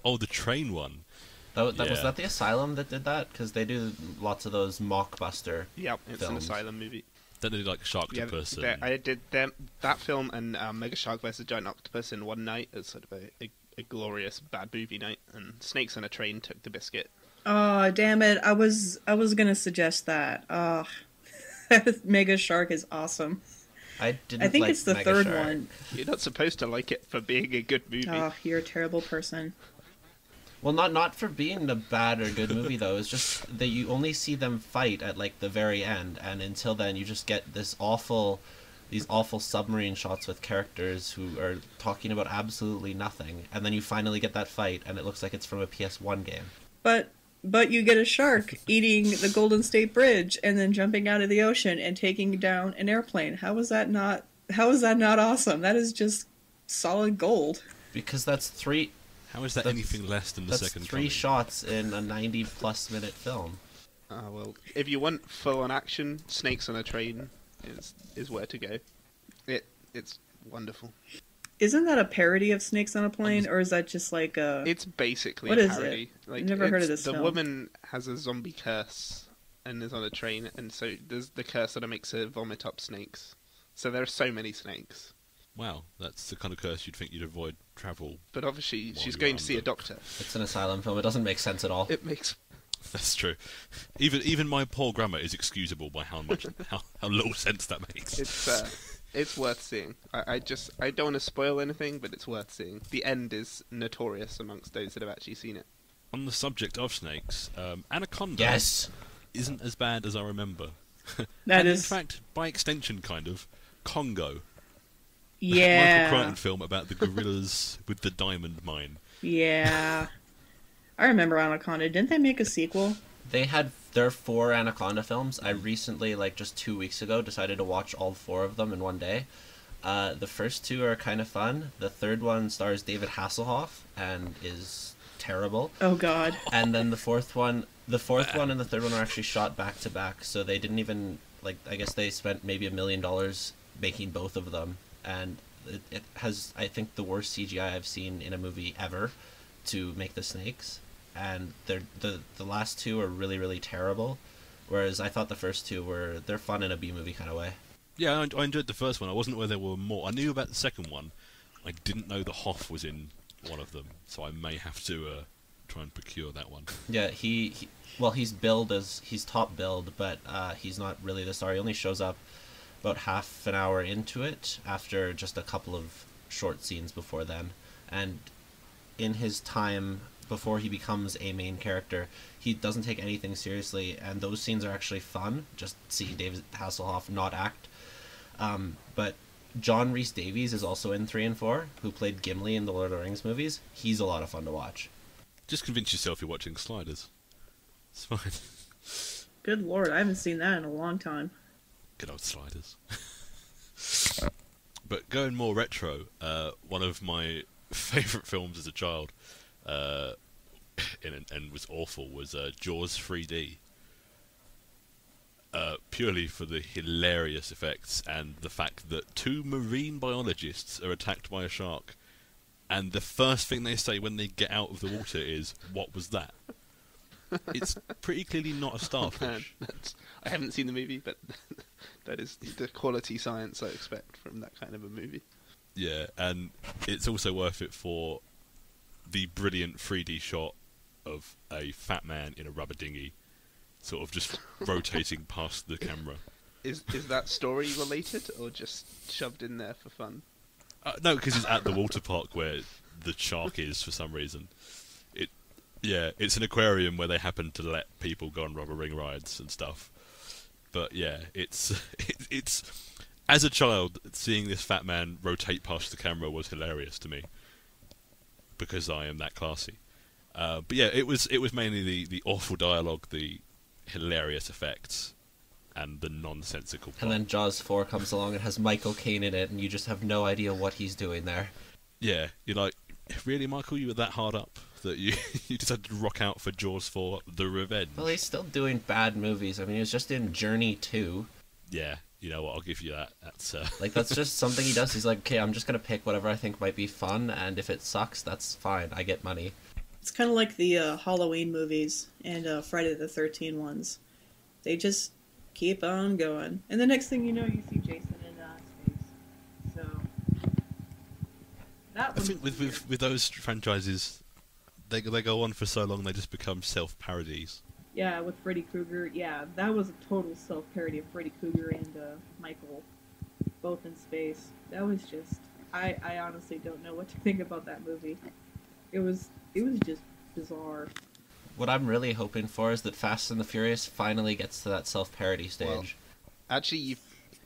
Oh, the train one. Was Yeah. that the Asylum that did that? Because they do lots of those mockbuster. Yep, it's an films. Asylum movie. Don't they do like Sharktopus? Yeah, I did that film and Mega Shark vs. Giant Octopus in one night as sort of a glorious bad movie night. And Snakes on a Train took the biscuit. Oh, damn it. I was gonna suggest that. Oh. Mega Shark is awesome. I didn't. I think like it's the Mega third Shark. one. You're not supposed to like it for being a good movie. Oh, you're a terrible person. Well, not for being a bad or good movie though. It's just that you only see them fight at like the very end, and until then, you just get these awful submarine shots with characters who are talking about absolutely nothing, and then you finally get that fight, and it looks like it's from a PS1 game. But you get a shark eating the Golden State Bridge and then jumping out of the ocean and taking down an airplane. How is that not awesome? That is just solid gold. Because that's three. How is that That's- anything less than the That's second three coming? shots in a 90+ minute film. Well, if you want full-on action, Snakes on a Train is where to go. It's wonderful. Isn't that a parody of Snakes on a Plane, or is that just like a... It's basically What a is it? parody. Like, I've never heard of it's- this The film. woman has a zombie curse and is on a train, and so there's the curse that makes her vomit up snakes. So there are so many snakes. Wow, that's the kind of curse you'd think you'd avoid travel. But obviously, While she's you're going to see a under. doctor. It's an Asylum film. It doesn't make sense at all. It makes That's true. Even my poor grammar is excusable by how little sense that makes. it's worth seeing. I don't want to spoil anything, but it's worth seeing. The end is notorious amongst those that have actually seen it. On the subject of snakes, Anaconda Yes. isn't as bad as I remember. That and is... in fact, by extension, kind of, Congo. Yeah. Michael Crichton film about the gorillas with the diamond mine. Yeah. I remember Anaconda. Didn't they make a sequel? They had their 4 Anaconda films. I recently, like just 2 weeks ago, decided to watch all 4 of them in one day. The first 2 are kind of fun. The third one stars David Hasselhoff and is terrible. Oh, God. And then the fourth one and the third one are actually shot back to back, so they didn't even, like, I guess they spent maybe $1 million making both of them. And it has, I think, the worst CGI I've seen in a movie ever to make the snakes. And the last 2 are really, really terrible, whereas I thought the first 2 they're fun in a B-movie kind of way. Yeah, I enjoyed the first one. I wasn't aware there were more. I knew about the second one. I didn't know the Hoff was in one of them, so I may have to try and procure that one. Yeah, he's top billed, but he's not really the star. He only shows up about half an hour into it after just a couple of short scenes before then. And in his time before he becomes a main character, he doesn't take anything seriously, and those scenes are actually fun, just seeing David Hasselhoff not act. But John Rhys Davies is also in 3 and 4, who played Gimli in the Lord of the Rings movies. He's a lot of fun to watch. Just convince yourself you're watching Sliders. It's fine. Good lord, I haven't seen that in a long time. Good old Sliders. But going more retro, one of my favourite films as a child, and was awful, was Jaws 3D. Purely for the hilarious effects and the fact that 2 marine biologists are attacked by a shark, and the first thing they say when they get out of the water is, "What was that?" It's pretty clearly not a starfish. I haven't seen the movie, but that is the quality science I expect from that kind of a movie. Yeah, and it's also worth it for the brilliant 3D shot of a fat man in a rubber dinghy, sort of just rotating past the camera. Is that story related or just shoved in there for fun? No, because it's at the water park where the shark is for some reason. Yeah, it's an aquarium where they happen to let people go on rubber ring rides and stuff. But yeah, it's it's as a child, seeing this fat man rotate past the camera was hilarious to me because I am that classy. But yeah, it was mainly the awful dialogue, the hilarious effects, and the nonsensical plot. And then Jaws 4 comes along and has Michael Caine in it, and you just have no idea what he's doing there. Yeah, you're like, really, Michael? You were that hard up that you you decided to rock out for Jaws 4: The Revenge? Well, he's still doing bad movies. I mean, he was just in Journey 2. Yeah, you know what? I'll give you that. That's just something he does. He's like, okay, I'm just gonna pick whatever I think might be fun, and if it sucks, that's fine. I get money. It's kind of like the Halloween movies and Friday the 13th ones. They just keep on going, and the next thing you know, you see Jason in space. So that I think with those franchises, they go on for so long they just become self-parodies. Yeah, with Freddy Krueger, yeah, that was a total self-parody of Freddy Krueger and Michael, both in space. That was just, I honestly don't know what to think about that movie. It was just bizarre. What I'm really hoping for is that Fast and the Furious finally gets to that self-parody stage. Well, actually,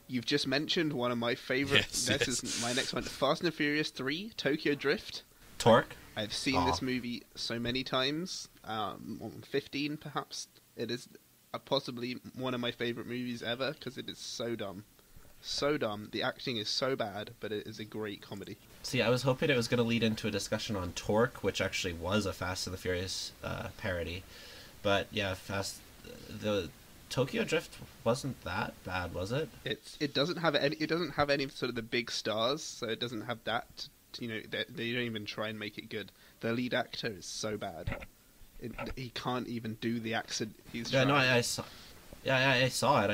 you've just mentioned one of my favorite. This is my next one: Fast and the Furious 3: Tokyo Drift. Torque? I've seen this movie so many times, 15 perhaps. It is possibly one of my favorite movies ever because it is so dumb. So dumb. The acting is so bad, but it is a great comedy. See, I was hoping it was going to lead into a discussion on Torque, which actually was a Fast and the Furious parody. But yeah, the Tokyo Drift wasn't that bad, was it? It doesn't have any sort of the big stars, so it doesn't have that. You know, they don't even try and make it good. The lead actor is so bad. He can't even do the accent he's trying. No, I saw. Yeah, I saw it.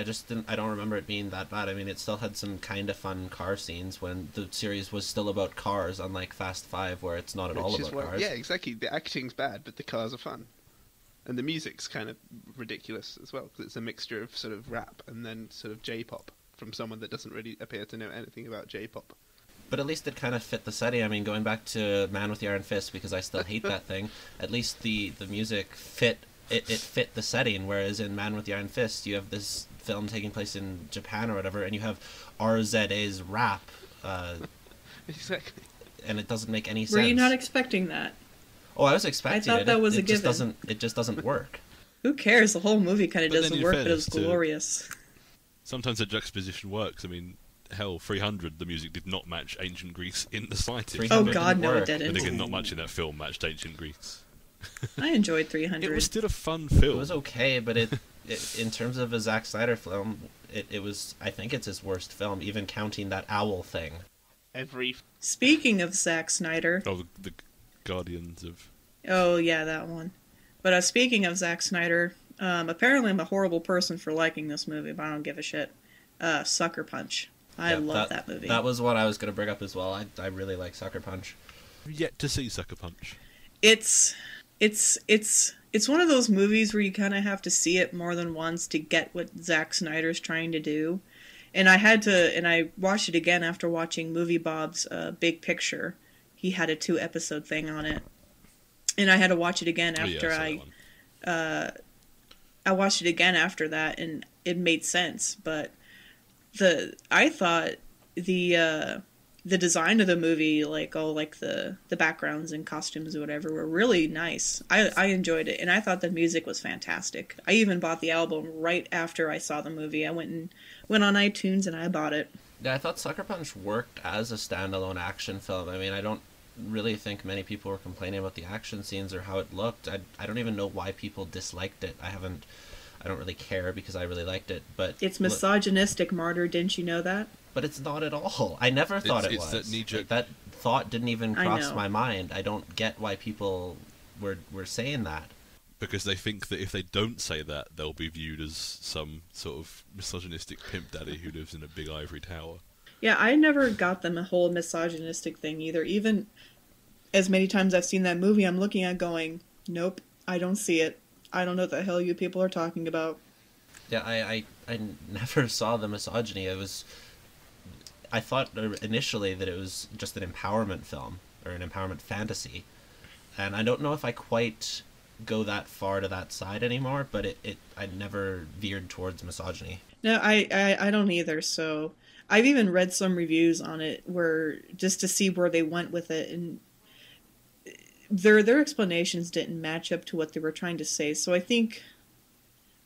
I don't remember it being that bad. I mean, it still had some kind of fun car scenes when the series was still about cars, unlike Fast 5, where it's not at all about cars. Yeah, exactly. The acting's bad, but the cars are fun, and the music's kind of ridiculous as well because it's a mixture of sort of rap and then sort of J-pop from someone that doesn't really appear to know anything about J-pop. But at least it kind of fit the setting. I mean, going back to Man with the Iron Fist, because I still hate that thing, at least the music fit. It fit the setting, whereas in Man with the Iron Fist, you have this film taking place in Japan or whatever, and you have RZA's rap. Exactly. And it doesn't make any sense. Were you not expecting that? Oh, I was expecting it. I thought that was a given. given. It just doesn't work. Who cares? The whole movie kind of doesn't work, but it was glorious. Sometimes the juxtaposition works. I mean, hell, 300, the music did not match ancient Greece in the slightest. Oh God, no, it didn't. And again, not much in that film matched ancient Greece. I enjoyed 300. It was still a fun film. It was okay, but it in terms of a Zack Snyder film, it was. I think it's his worst film, even counting that owl thing. Speaking of Zack Snyder. Oh, the Guardians of. Oh yeah, that one. But speaking of Zack Snyder, apparently I'm a horrible person for liking this movie, but I don't give a shit. Sucker Punch. I love that movie. That was what I was going to bring up as well. I really like Sucker Punch. Yet to see Sucker Punch. It's one of those movies where you kind of have to see it more than once to get what Zack Snyder's trying to do. And I watched it again after watching Movie Bob's Big Picture. He had a 2-episode thing on it. And I had to watch it again after I watched it again after that, and it made sense. But I thought the design of the movie, like the backgrounds and costumes or whatever, were really nice. I enjoyed it, and I thought the music was fantastic. I even bought the album right after I saw the movie. I went on iTunes and I bought it. Yeah, I thought Sucker Punch worked as a standalone action film. I mean, I don't really think many people were complaining about the action scenes or how it looked. I don't even know why people disliked it. I don't really care because I really liked it. But it's misogynistic, Martyr. Didn't you know that? But it's not at all. I never thought it was. That knee-jerk. That thought didn't even cross my mind. I don't get why people were saying that. Because they think that if they don't say that, they'll be viewed as some sort of misogynistic pimp daddy who lives in a big ivory tower. Yeah, I never got them a whole misogynistic thing either. Even as many times I've seen that movie, I'm looking at going, nope, I don't see it. I don't know what the hell you people are talking about. Yeah, I never saw the misogyny. I thought initially that it was just an empowerment film, or an empowerment fantasy. And I don't know if I quite go that far to that side anymore, but I never veered towards misogyny. No, I don't either. So I've even read some reviews on it where just to see where they went with it, and their explanations didn't match up to what they were trying to say. So I think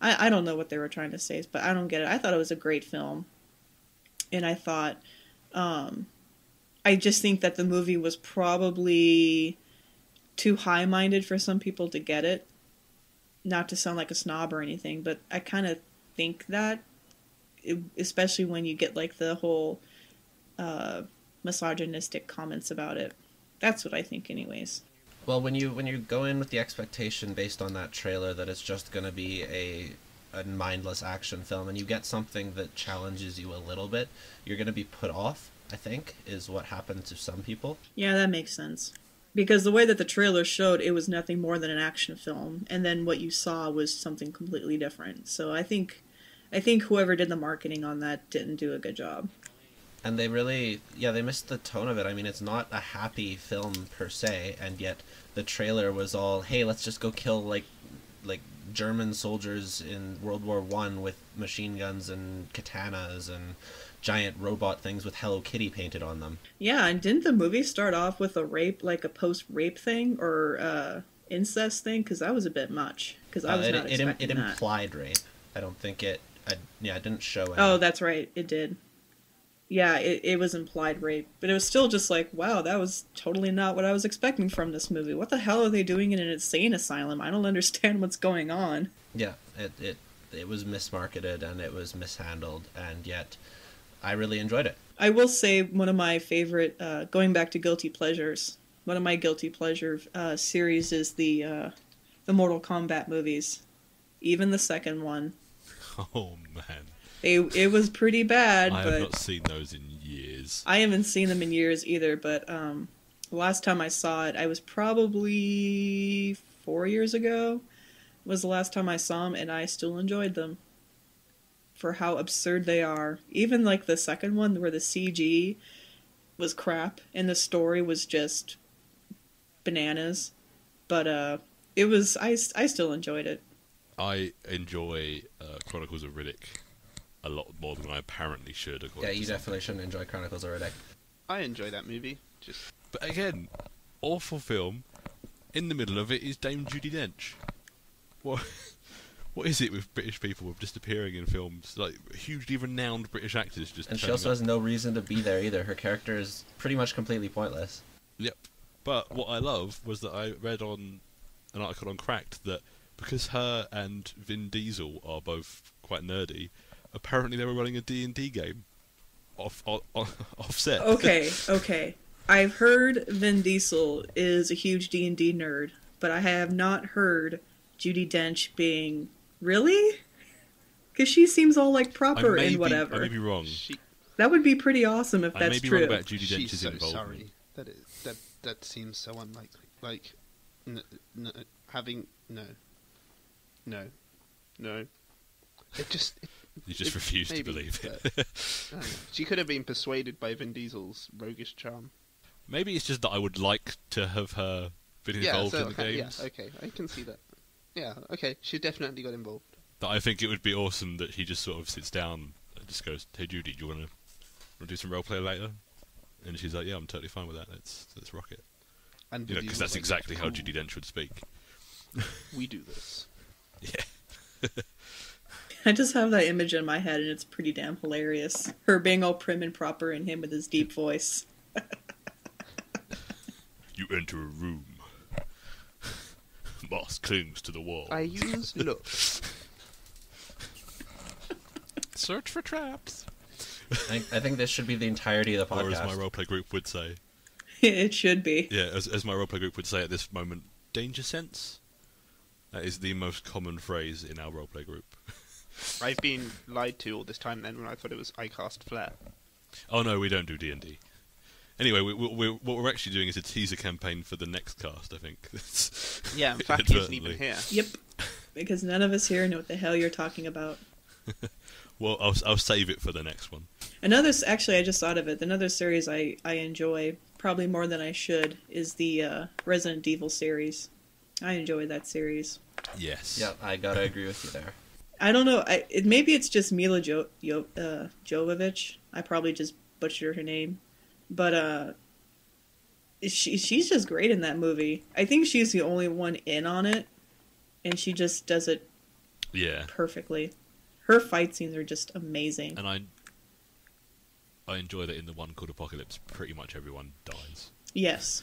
I don't know what they were trying to say, but I don't get it. I thought it was a great film, and I thought I just think that the movie was probably too high-minded for some people to get it. Not to sound like a snob or anything, but I kind of think that, especially when you get like the whole misogynistic comments about it. That's what I think anyways. Well, when you go in with the expectation based on that trailer that it's just going to be a mindless action film, and you get something that challenges you a little bit, you're going to be put off, I think, is what happened to some people. Yeah, that makes sense. Because the way that the trailer showed, it was nothing more than an action film, and then what you saw was something completely different. So I think whoever did the marketing on that didn't do a good job. And they really, they missed the tone of it. I mean, it's not a happy film per se, and yet the trailer was all, hey, let's just go kill like German soldiers in World War I with machine guns and katanas and giant robot things with Hello Kitty painted on them. Yeah, and didn't the movie start off with a rape, like a post-rape thing, or incest thing? Because that was a bit much. Because I was not expecting it that. implied rape. I don't think it didn't show any. Oh, that's right, it did. Yeah, it was implied rape. But it was still just like, wow, that was totally not what I was expecting from this movie. What the hell are they doing in an insane asylum? I don't understand what's going on. Yeah, it was mismarketed and it was mishandled, and yet I really enjoyed it. I will say one of my favorite, going back to guilty pleasures, one of my guilty pleasure series is the Mortal Kombat movies. Even the second one. Oh, man. It was pretty bad, I but have not seen those in years. I haven't seen them in years either, but the last time I saw it, I was probably 4 years ago, was the last time I saw them, and I still enjoyed them for how absurd they are. Even like the second one where the CG was crap and the story was just bananas, but it was I still enjoyed it. I enjoy Chronicles of Riddick a lot more than I apparently should. Yeah, you definitely shouldn't enjoy Chronicles of Riddick. I enjoy that movie. But again, awful film. In the middle of it is Dame Judi Dench. What is it with British people disappearing in films? Like, hugely renowned British actors just... And she also has no reason to be there either. Her character is pretty much completely pointless. Yep. But what I love was that I read on an article on Cracked that because her and Vin Diesel are both quite nerdy, apparently they were running a D&D game off set. Okay. I've heard Vin Diesel is a huge D&D nerd, but I have not heard Judi Dench being... Really? Because she seems all like proper and whatever. I may be wrong. That would be pretty awesome if I that's may be true. wrong about Judi She's Dench's so involvement. sorry. That seems so unlikely. Like, no. It just... You just refuse to believe it. She could have been persuaded by Vin Diesel's roguish charm. Maybe it's just that I would like to have her been involved in the games. Yeah, okay, I can see that. Yeah, okay, she definitely got involved. That I think it would be awesome that he just sort of sits down and just goes, "Hey Judy, do you want to do some roleplay later?" And she's like, "Yeah, I'm totally fine with that. Let's rock it." And Because that's exactly how Judi Dench would speak. We do this. Yeah. I just have that image in my head, and it's pretty damn hilarious. Her being all prim and proper, and him with his deep voice. You enter a room. Moss clings to the wall. I use looks. Search for traps. I think this should be the entirety of the podcast. Or as my roleplay group would say. It should be. Yeah, as my roleplay group would say at this moment, danger sense? That is the most common phrase in our roleplay group. I've been lied to all this time then when I thought it was I cast Flair. Oh no, we don't do D&D. Anyway, what we're actually doing is a teaser campaign for the next cast, I think. Yeah, in fact, he isn't even here. Yep. Because none of us here know what the hell you're talking about. Well, I'll save it for the next one. Actually, I just thought of it. Another series I enjoy, probably more than I should, is the Resident Evil series. I enjoyed that series. Yes. Yeah, I gotta agree with you there. I don't know. Maybe it's just Mila Jovovich. I probably just butchered her name, but she's just great in that movie. I think she's the only one in on it, and she just does it perfectly. Her fight scenes are just amazing. And I enjoy that in the one called Apocalypse, pretty much everyone dies. Yes.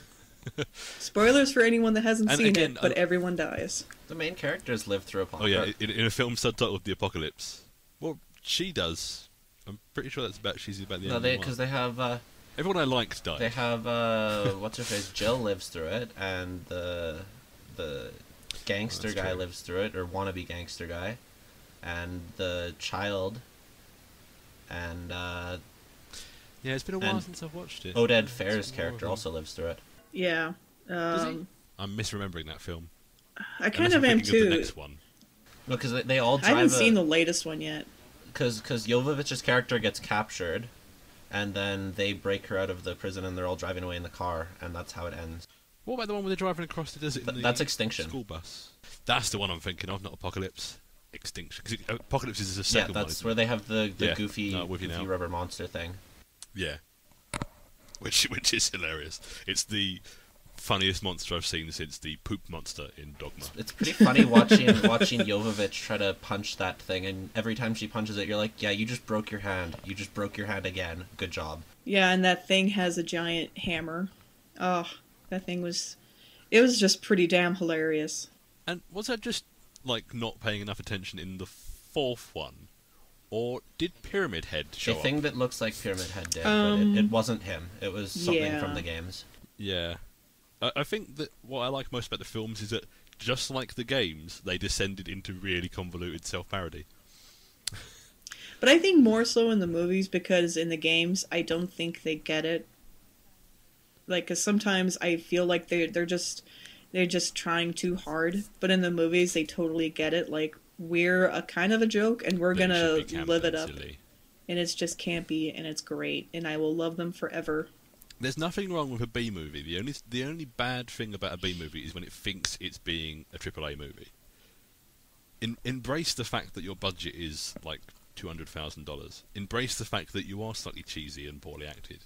Spoilers for anyone that hasn't seen it, but everyone dies. The main characters live through Apocalypse. Oh yeah, in a film subtitled The Apocalypse. Well, she does. I'm pretty sure she's about the end. No, because they have... everyone I liked died. They have, what's her face? Jill lives through it, and the gangster guy lives through it, or wannabe gangster guy, and the child, and... yeah, it's been a while since I've watched it. Oded Fair's character also lives through it. Yeah. Does he? I'm misremembering that film. I kind of am too. Of the next one. No, because they all drive. I haven't seen the latest one yet. Because Jovovich's character gets captured, and then they break her out of the prison, and they're all driving away in the car, and that's how it ends. What about the one where they're driving across the desert? That's Extinction. School bus. That's the one I'm thinking of, not Apocalypse. Extinction. Because Apocalypse is the second one. Yeah, that's where they have the goofy rubber monster thing. Yeah. Which is hilarious. It's the funniest monster I've seen since the poop monster in Dogma. It's pretty funny watching Jovovich try to punch that thing, and every time she punches it, you're like, yeah, you just broke your hand. You just broke your hand again. Good job. Yeah, and that thing has a giant hammer. Oh, that thing was... It was just pretty damn hilarious. And was that just, like, not paying enough attention in the fourth one? Or did Pyramid Head show up? The thing that looks like Pyramid Head did, but it wasn't him. It was something from the games. Yeah. I think that what I like most about the films is that, just like the games, they descended into really convoluted self-parody. But I think more so in the movies, because in the games, I don't think they get it. Like, because sometimes I feel like they're just trying too hard. But in the movies, they totally get it. Like, we're a kind of a joke, and we're gonna live it up. Silly. And it's just campy, and it's great, and I will love them forever. There's nothing wrong with a B movie. The only bad thing about a B movie is when it thinks it's being a AAA movie. Embrace the fact that your budget is like $200,000. Embrace the fact that you are slightly cheesy and poorly acted.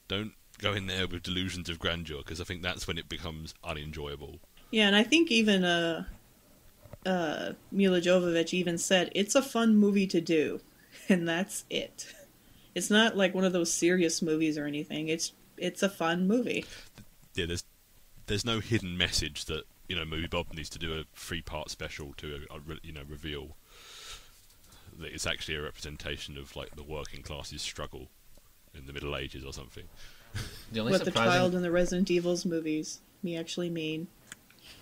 Don't go in there with delusions of grandeur, because I think that's when it becomes unenjoyable. Yeah, and I think even Mila Jovovich even said, it's a fun movie to do, and that's it. It's not like one of those serious movies or anything. It's a fun movie. Yeah, there's no hidden message that, Movie Bob needs to do a 3-part special to, reveal that it's actually a representation of, like, the working class's struggle in the Middle Ages or something. What the child in the Resident Evil's movies me actually mean.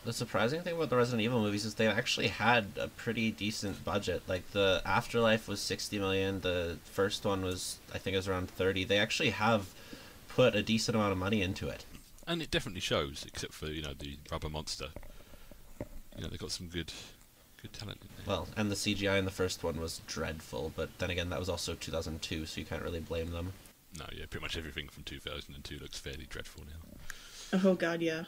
The surprising thing about the Resident Evil movies is they've actually had a pretty decent budget. Like, the Afterlife was $60 million, the first one was, I think it was around 30. They actually have put a decent amount of money into it. And it definitely shows, except for, the rubber monster. They've got some good talent in there. Well, and the CGI in the first one was dreadful, but then again, that was also 2002, so you can't really blame them. No, yeah, pretty much everything from 2002 looks fairly dreadful now. Oh, God, yeah.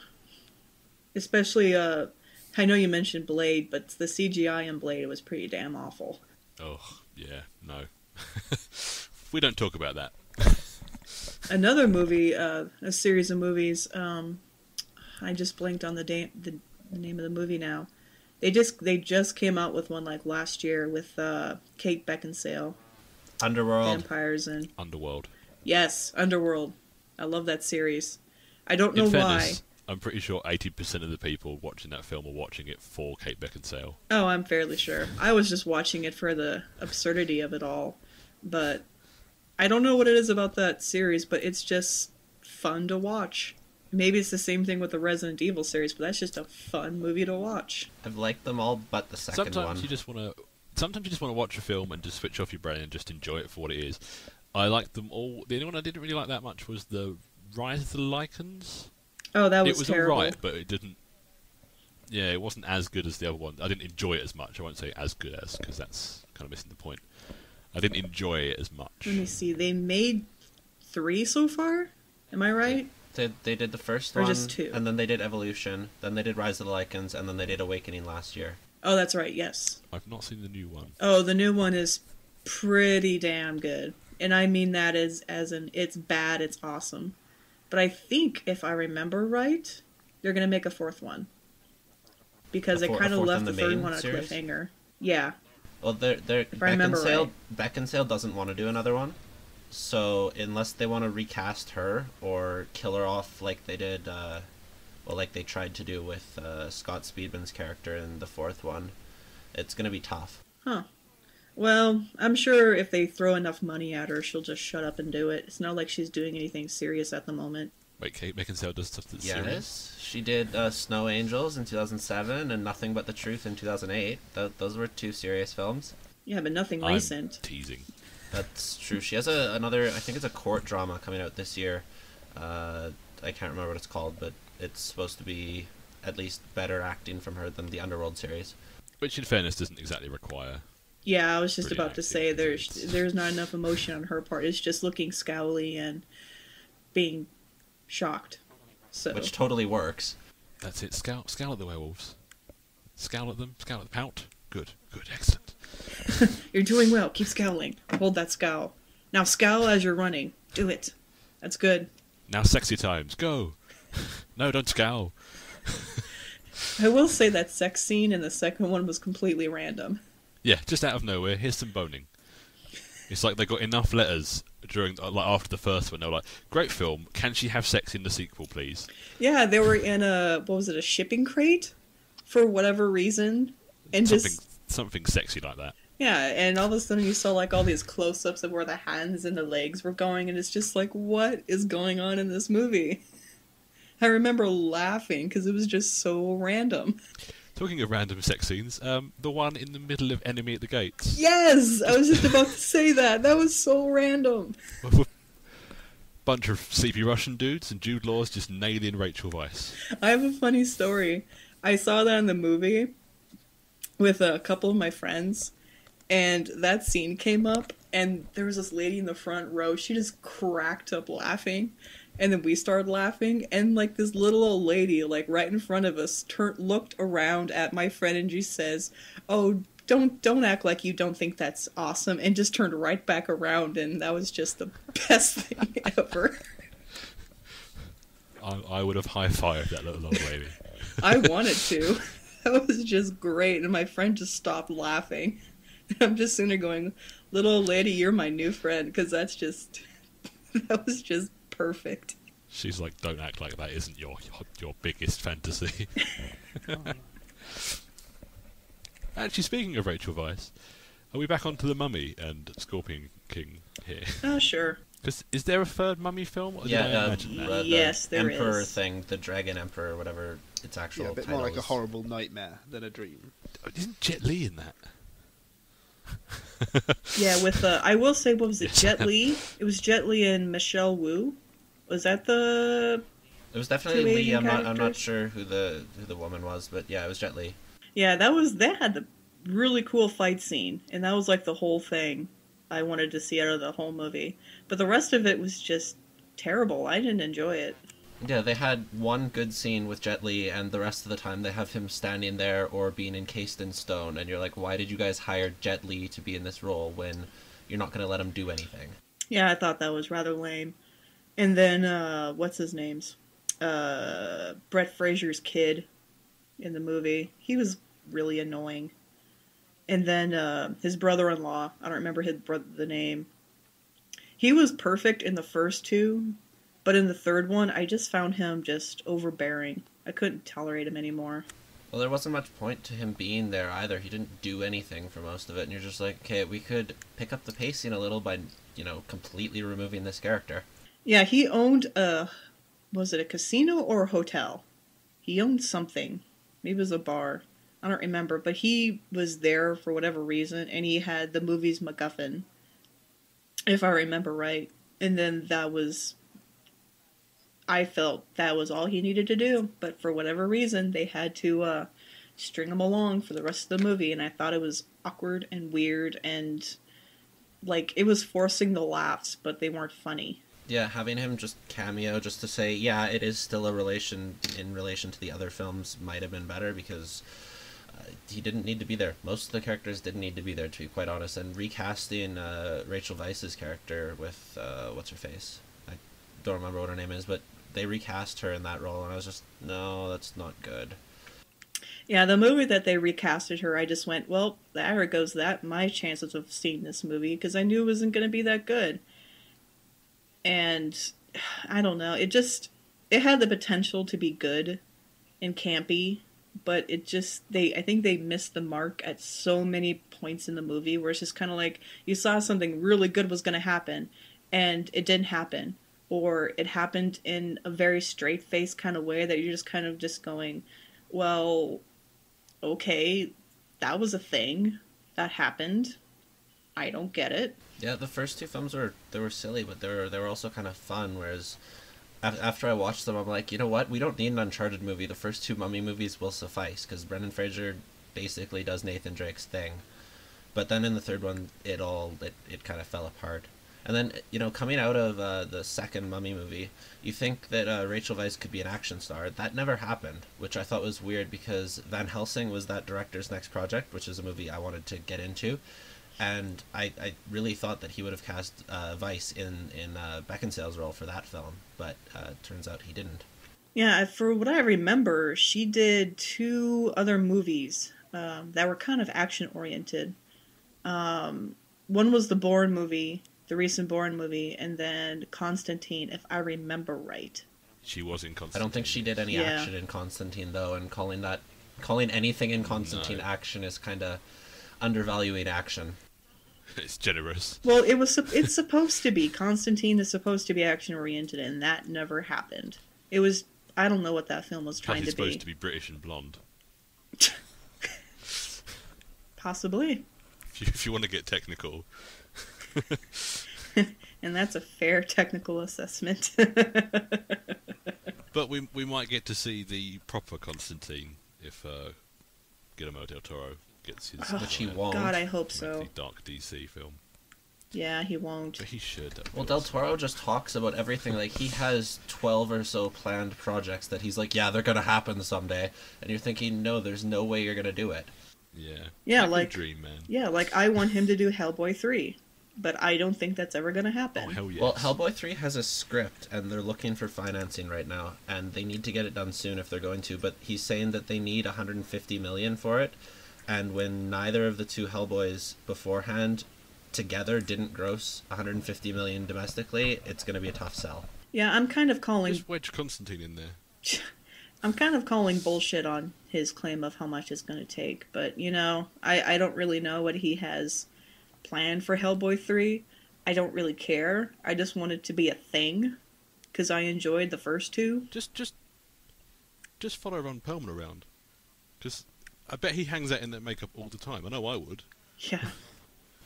Especially, I know you mentioned Blade, but the CGI in Blade was pretty damn awful. Oh, yeah, no. We don't talk about that. Another movie, a series of movies, I just blinked on the name of the movie now. They just came out with one, like, last year with Kate Beckinsale. Underworld. Vampires and... Underworld. Yes, Underworld. I love that series. I don't know why. I'm pretty sure 80% of the people watching that film are watching it for Kate Beckinsale. Oh, I'm fairly sure. I was just watching it for the absurdity of it all. But I don't know what it is about that series, but it's just fun to watch. Maybe it's the same thing with the Resident Evil series, but that's just a fun movie to watch. I've liked them all but the second one. Sometimes you just want to watch a film and just switch off your brain and just enjoy it for what it is. I liked them all. The only one I didn't really like that much was the Rise of the Lycans. Oh, that was terrible. It was alright, but it didn't... Yeah, it wasn't as good as the other one. I didn't enjoy it as much. I won't say as good as, because that's kind of missing the point. I didn't enjoy it as much. Let me see. They made 3 so far? Am I right? They did the first Or one, just two? and then they did Evolution, then they did Rise of the Lycans, and then they did Awakening last year. Oh, that's right, yes. I've not seen the new one. Oh, the new one is pretty damn good. And I mean that as in, it's bad, it's awesome. But I think, if I remember right, they're going to make a fourth one. Because they kind of left the third one on a cliffhanger. Yeah. Well, if I remember right. Beckinsale doesn't want to do another one. So unless they want to recast her or kill her off like they did, like they tried to do with Scott Speedman's character in the fourth one, it's going to be tough. Huh. Well, I'm sure if they throw enough money at her, she'll just shut up and do it. It's not like she's doing anything serious at the moment. Wait, Kate Beckinsale does stuff that's serious? Yes, she did Snow Angels in 2007 and Nothing But the Truth in 2008. Those were two serious films. Yeah, but nothing I'm recent. Teasing. That's true. She has another, I think it's a court drama coming out this year. I can't remember what it's called, but it's supposed to be at least better acting from her than the Underworld series. Which, in fairness, doesn't exactly require... Yeah, I was just about to say there's not enough emotion on her part. It's just looking scowly and being shocked. So which totally works. That's it. Scowl at the werewolves. Scowl at them. Scowl at the pout. Good. Excellent. You're doing well. Keep scowling. Hold that scowl. Now scowl as you're running. Do it. That's good. Now sexy times. Go. No, don't scowl. I will say that sex scene in the second one was completely random. Yeah, just out of nowhere. Here's some boning. It's like they got enough letters after the first one. They were like, "Great film. Can she have sex in the sequel, please?" Yeah, they were in a shipping crate for whatever reason, and something sexy like that. Yeah, and all of a sudden you saw like all these close-ups of where the hands and the legs were going, and it's just like, what is going on in this movie? I remember laughing because it was just so random. Talking of random sex scenes, the one in the middle of Enemy at the Gates. Yes! I was just about to say that. That was so random. Bunch of sleepy Russian dudes, and Jude Law's just nailing Rachel Weisz. I have a funny story. I saw that in the movie with a couple of my friends, and that scene came up, and there was this lady in the front row. She just cracked up laughing. And then we started laughing, and like this little old lady, like right in front of us, looked around at my friend, and she says, "Oh, don't act like you don't think that's awesome," and just turned right back around, and that was just the best thing ever. I would have high-fived that little old lady. I wanted to. That was just great, and my friend just stopped laughing. I'm just sitting there going, "Little old lady, you're my new friend," because that was just perfect. She's like, "Don't act like that isn't your biggest fantasy." Actually, speaking of Rachel Weisz, are we back onto the Mummy and Scorpion King here? Oh, sure. Because is there a third Mummy film? Or did I imagine that? Yes, there Emperor is. thing, the Dragon Emperor, whatever its actual title is. Yeah, a bit more like a horrible nightmare than a dream. Isn't Jet Li in that? Yeah, with I will say, what was it? Jet Li. It was Jet Li and Michelle Wu. Was that the? It was definitely Lee. I'm not sure who the woman was, but yeah, it was Jet Li. Yeah, that had the really cool fight scene, and that was like the whole thing I wanted to see out of the whole movie. But the rest of it was just terrible. I didn't enjoy it. Yeah, they had one good scene with Jet Li, and the rest of the time they have him standing there or being encased in stone, and you're like, why did you guys hire Jet Li to be in this role when you're not going to let him do anything? Yeah, I thought that was rather lame. And then, what's his name's? Brett Fraser's kid in the movie. He was really annoying. And then his brother-in-law, I don't remember the name. He was perfect in the first two, but in the third one, I just found him just overbearing. I couldn't tolerate him anymore. Well, there wasn't much point to him being there either. He didn't do anything for most of it, and you're just like, okay, we could pick up the pacing a little by, completely removing this character. Yeah, he owned was it a casino or a hotel? He owned something. Maybe it was a bar. I don't remember, but he was there for whatever reason, and he had the movie's MacGuffin, if I remember right. And then I felt that was all he needed to do, but for whatever reason, they had to string him along for the rest of the movie, and I thought it was awkward and weird, and like it was forcing the laughs, but they weren't funny. Yeah, having him just cameo just to say, yeah, it is still a relation in relation to the other films might have been better because he didn't need to be there. Most of the characters didn't need to be there, to be quite honest. And recasting Rachel Weisz's character with what's her face? I don't remember what her name is, but they recast her in that role, and I was just, no, that's not good. Yeah, the movie that they recasted her, I just went, well, there goes that. My chances of seeing this movie, because I knew it wasn't going to be that good. And I don't know, it had the potential to be good and campy, but I think they missed the mark at so many points in the movie where it's just kind of like you saw something really good was going to happen and it didn't happen, or it happened in a very straight-faced kind of way that you're just kind of just going, well, okay, that was a thing that happened. I don't get it. Yeah, the first two films were silly, but they were also kind of fun. Whereas after I watched them, I'm like, you know what? We don't need an Uncharted movie. The first two Mummy movies will suffice because Brendan Fraser basically does Nathan Drake's thing. But then in the third one, it kind of fell apart. And then, coming out of the second Mummy movie, you think that Rachel Weisz could be an action star. That never happened, which I thought was weird because Van Helsing was that director's next project, which is a movie I wanted to get into. And I really thought that he would have cast Weisz in Beckinsale's role for that film, but turns out he didn't. Yeah, for what I remember, she did 2 other movies that were kind of action-oriented. One was the Bourne movie, the recent Bourne movie, and then Constantine, if I remember right. She was in Constantine. I don't think she did any action in Constantine, though, and calling anything in Constantine action is kind of undervaluing action. It's generous. Well, it's supposed to be. Constantine is supposed to be action-oriented, and that never happened. It was, I don't know what that film was trying to be. She's supposed to be British and blonde. Possibly. If you want to get technical. And that's a fair technical assessment. But we might get to see the proper Constantine if Guillermo del Toro gets his... Which he won't. God, I hope so. Dark DC film. Yeah, he won't. But he should. Well, Del Toro just talks about everything. Like, he has 12 or so planned projects that he's like, yeah, they're going to happen someday. And you're thinking, no, there's no way you're going to do it. Yeah. Yeah, like dream, man. Yeah, like I want him to do Hellboy 3. But I don't think that's ever going to happen. Oh, hell yes. Well, Hellboy 3 has a script, and they're looking for financing right now, and they need to get it done soon if they're going to, but he's saying that they need $150 million for it, and when neither of the 2 Hellboys beforehand together didn't gross $150 million domestically, it's going to be a tough sell. Yeah, I'm kind of calling... Just wedge Constantine in there. I'm kind of calling bullshit on his claim of how much it's going to take, but, I don't really know what he has planned for Hellboy 3. I don't really care. I just want it to be a thing, because I enjoyed the first 2. Just follow Ron Perlman around. Because I bet he hangs out in that makeup all the time. I know I would. Yeah.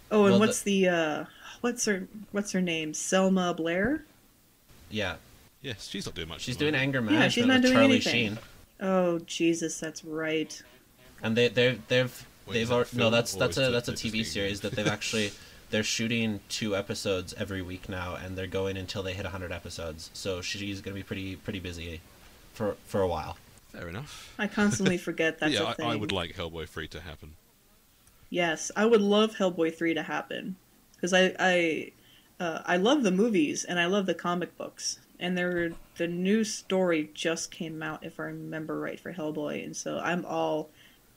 Oh, and what's her name? Selma Blair? Yeah. Yes, she's not doing much. She's doing anger management. Yeah, she's not with doing Charlie anything. Sheen. Oh, Jesus, that's right. And they've Wait, that's a just TV series that they're shooting 2 episodes every week now, and they're going until they hit 100 episodes. So she's going to be pretty busy for a while. Fair enough. I constantly forget that's a thing. I would like Hellboy 3 to happen. Yes, I would love Hellboy 3 to happen. Because I love the movies, and I love the comic books. And the new story just came out, if I remember right, for Hellboy. And so I'm all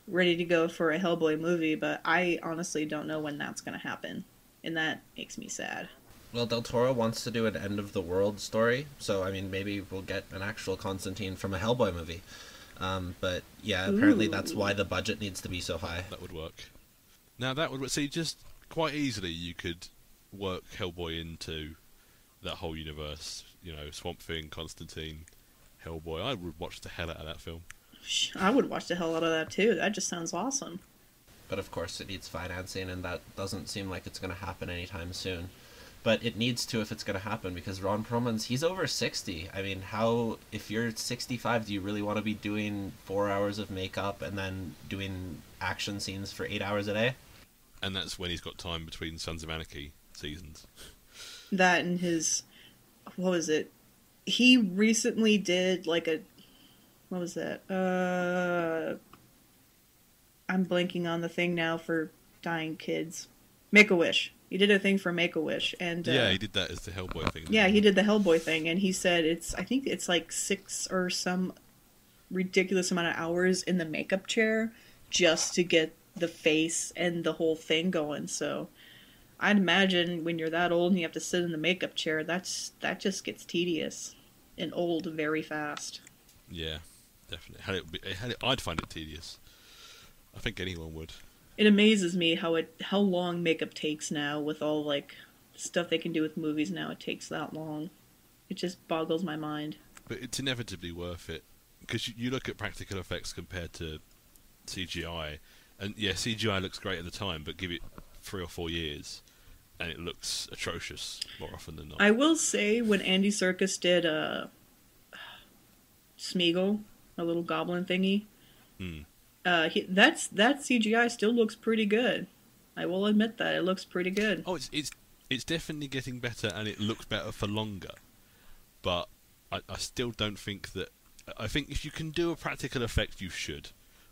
ready to go for a Hellboy movie, but I honestly don't know when that's going to happen. And that makes me sad. Well, Del Toro wants to do an end-of-the-world story, so, I mean, maybe we'll get an actual Constantine from a Hellboy movie. But, yeah, apparently that's why the budget needs to be so high. That would work. Now, that would... See, just quite easily you could work Hellboy into that whole universe. Swamp Thing, Constantine, Hellboy. I would watch the hell out of that film. I would watch the hell out of that, too. That just sounds awesome. But, of course, it needs financing, and that doesn't seem like it's going to happen anytime soon. But it needs to if it's going to happen, because Ron Perlman's, he's over 60. I mean, if you're 65, do you really want to be doing 4 hours of makeup and then doing action scenes for 8 hours a day? And that's when he's got time between Sons of Anarchy seasons. That and his what was it? He recently did like a, what was that? I'm blanking on the thing now for dying kids. Make-A-Wish. He did a thing for Make-A-Wish, and Yeah, he did that as the Hellboy thing. yeah, he did the Hellboy thing, and he said I think it's like 6 or some ridiculous amount of hours in the makeup chair just to get the face and the whole thing going. So I'd imagine when you're that old and you have to sit in the makeup chair, that just gets tedious and old very fast. Yeah, definitely. I'd find it tedious. I think anyone would. It amazes me how long makeup takes now with all like stuff they can do with movies now. It takes that long. It just boggles my mind. But it's inevitably worth it because you look at practical effects compared to CGI, and yeah, CGI looks great at the time, but give it 3 or 4 years, and it looks atrocious more often than not. I will say when Andy Serkis did Smeagol, a little goblin thingy, that CGI still looks pretty good. I will admit that it looks pretty good. Oh, it's definitely getting better, and it looks better for longer. But I still don't think that. I think if you can do a practical effect, you should,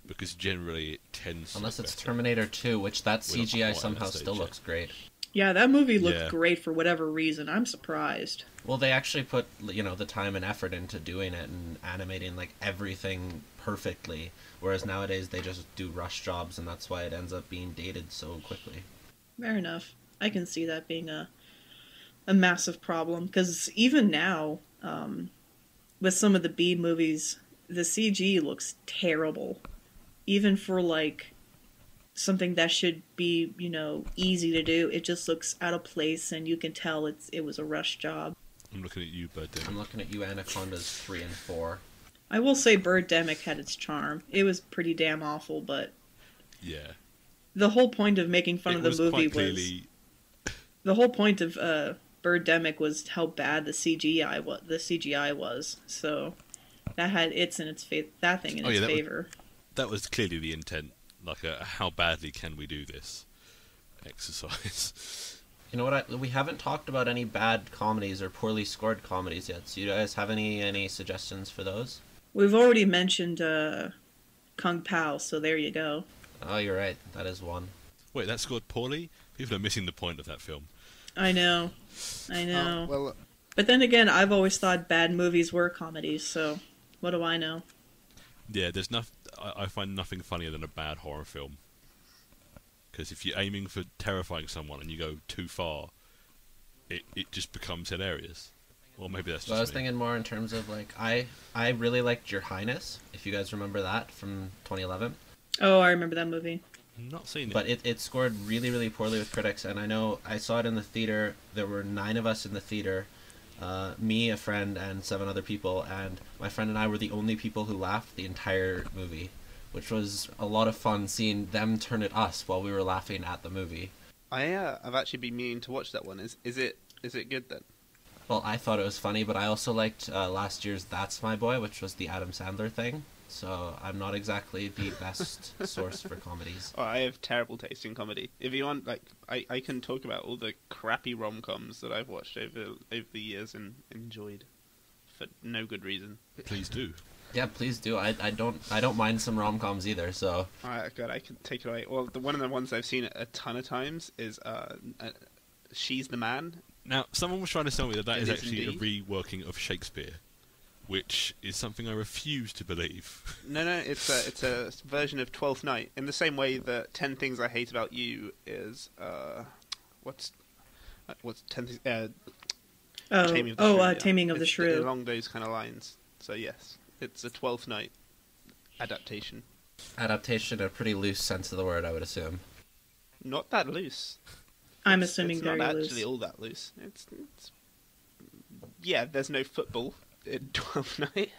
because generally it tends. Unless to it's better. Terminator 2, which that We're not CGI quite somehow at that still stage looks great. Yeah, that movie looked Yeah. great for whatever reason. I'm surprised. Well, they actually put, the time and effort into doing it and animating like everything perfectly, whereas nowadays they just do rush jobs, and that's why it ends up being dated so quickly. Fair enough. I can see that being a massive problem, because even now, with some of the B movies, the CG looks terrible. Even for like something that should be, easy to do, it just looks out of place, and you can tell it was a rush job. I'm looking at you, Birdemic. I'm looking at you, Anacondas 3 and 4. I will say Birdemic had its charm. It was pretty damn awful, but Yeah. the whole point of making fun of the movie quite was... clearly... The whole point of Birdemic was how bad the CGI was. So that had that thing in its favor. That was clearly the intent. Like how badly can we do this exercise? You know what? We haven't talked about any bad comedies or poorly scored comedies yet. So you guys have any suggestions for those? We've already mentioned Kung Pao, so there you go. Oh, you're right. That is one. Wait, that scored poorly? People are missing the point of that film. I know. Well, But then again, I've always thought bad movies were comedies, so what do I know? Yeah, there's I find nothing funnier than a bad horror film. Because if you're aiming for terrifying someone and you go too far, it just becomes hilarious. Or maybe that's just I was me. thinking more in terms of like I really liked Your Highness, if you guys remember that from 2011. Oh, I remember that movie. Not seen it. But it scored really, really poorly with critics, and I know I saw it in the theater. There were 9 of us in the theater, me, a friend, and 7 other people, and my friend and I were the only people who laughed the entire movie, which was a lot of fun seeing them turn at us while we were laughing at the movie. I've actually been meaning to watch that one. Is it good then? Well, I thought it was funny, but I also liked last year's That's My Boy, which was the Adam Sandler thing. So I'm not exactly the best source for comedies. Oh, I have terrible taste in comedy. If you want, like, I can talk about all the crappy rom-coms that I've watched over the years and enjoyed for no good reason. Please do. Yeah, please do. I don't mind some rom-coms either. So. Alright, God, I can take it away. Well, one of the ones I've seen a ton of times is She's the Man. Now, someone was trying to tell me that It is is actually indeed. a reworking of Shakespeare, which is something I refuse to believe. No, it's a version of Twelfth Night. In the same way that 10 Things I Hate About You is what's 10 Things? Taming of the It's Shrew. along those kind of lines. So yes, it's a Twelfth Night adaptation. Adaptation, a pretty loose sense of the word, I would assume. Not that loose. I'm assuming it's very not loose. actually all that loose. It's yeah. There's no football in Twelfth Night,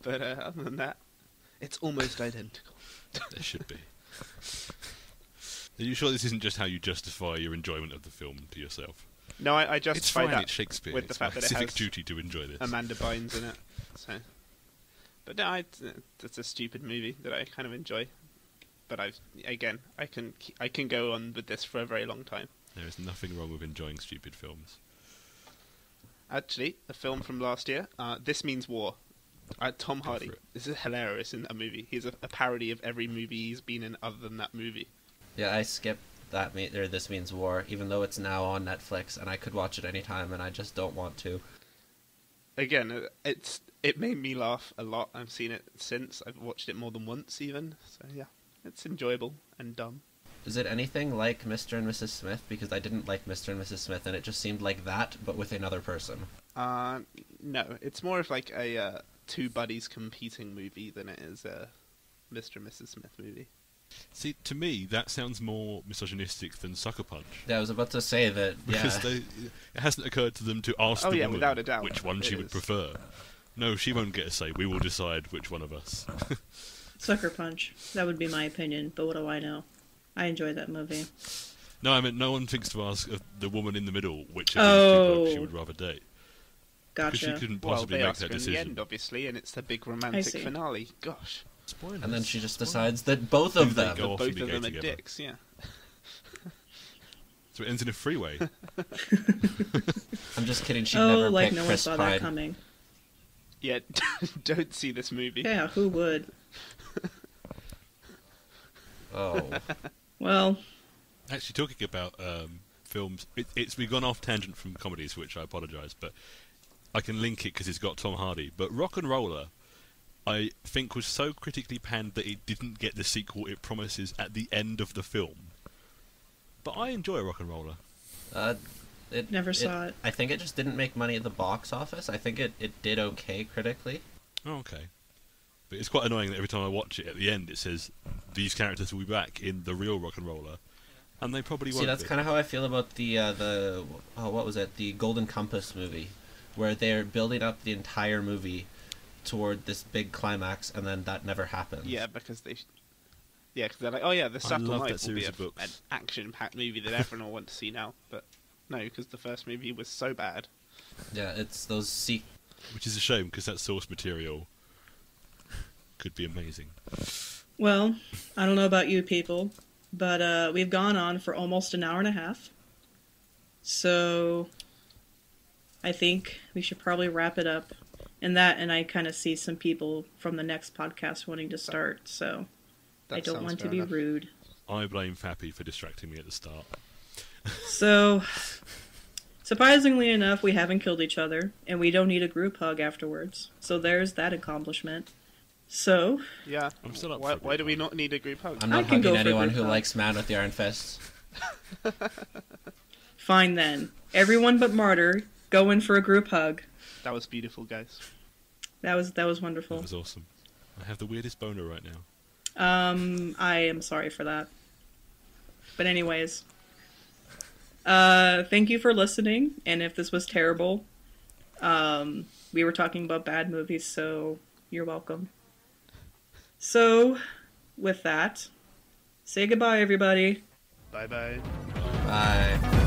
but other than that, it's almost identical. There should be. Are you sure this isn't just how you justify your enjoyment of the film to yourself? No, I It's justify fine, that it's Shakespeare. with the It's fact my that it civic has duty to enjoy this. Amanda Bynes in it. So, but no, it's a stupid movie that I kind of enjoy. But I can go on with this for a very long time. There is nothing wrong with enjoying stupid films. actually, a film from last year. This Means War. Tom Hardy. for it. This is hilarious in that movie. He's a parody of every movie he's been in other than that movie. Yeah, I skipped that. Or This Means War, even though it's now on Netflix, and I could watch it anytime, and I just don't want to. Again, it made me laugh a lot. I've seen it since. I've watched it more than once, even. So yeah, it's enjoyable and dumb. Is it anything like Mr. and Mrs. Smith? Because I didn't like Mr. and Mrs. Smith, and it just seemed like that, but with another person. No, it's more of like a two buddies competing movie than it is a Mr. and Mrs. Smith movie. See, to me, that sounds more misogynistic than Sucker Punch. Yeah, I was about to say that, yeah. Because it hasn't occurred to them to ask the woman without a doubt, which one she would is. prefer. No, she won't get a say. We will decide which one of us. Sucker Punch. That would be my opinion, but what do I know? I enjoyed that movie. No, I mean, no one thinks to ask the woman in the middle which of these two blokes she would rather date. Because she Gotcha. couldn't Well, possibly they make ask that her in the decision. end, obviously, and it's the big I romantic see. finale. Gosh, Spoilers. And then she just Spoilers. decides that both of They them... go off both and be of gay them are together. dicks. Yeah. So it ends in a freeway. I'm just kidding, she'd Oh, never like pick no one Chris saw Pine. that coming. Yeah, don't see this movie. Yeah, who would? Oh. Well, Actually, talking about films, we've gone off tangent from comedies, which I apologise, but I can link it because it's got Tom Hardy. But Rock and Roller, I think, was so critically panned that it didn't get the sequel it promises at the end of the film. But I enjoy Rock and Roller. Never saw it. I think it just didn't make money at the box office. I think it did okay critically. Oh, okay. But it's quite annoying that every time I watch it, at the end it says, these characters will be back in the real Rock and Roller. And they probably won't See, that's be. kind of how I feel about the what was it? The Golden Compass movie, where they're building up the entire movie toward this big climax, and then that never happens. Yeah, because they're like, oh yeah, the Subtle love Knife that will series be of books. an action-packed movie that everyone will want to see now. But no, because the first movie was so bad. Yeah, it's those Which is a shame, because that source material could be amazing. Well, I don't know about you people, but we've gone on for almost an hour and a half. So I think we should probably wrap it up. And I kind of see some people from the next podcast wanting to start, so That I don't sounds want to fair be enough. rude. I blame Fappy for distracting me at the start. So, surprisingly enough, we haven't killed each other, and we don't need a group hug afterwards. So there's that accomplishment. So, Yeah. I'm still up why, for a why do group we hug. not need a group hug? I'm I not can go hugging for anyone group who hug. likes Man with the Iron Fists. fine then. Everyone but Martyr, go in for a group hug. That was beautiful, guys. That was wonderful. That was awesome. I have the weirdest boner right now. I am sorry for that. But anyways, thank you for listening. And if this was terrible, we were talking about bad movies, so you're welcome. So, with that, say goodbye, everybody. Bye-bye. Bye.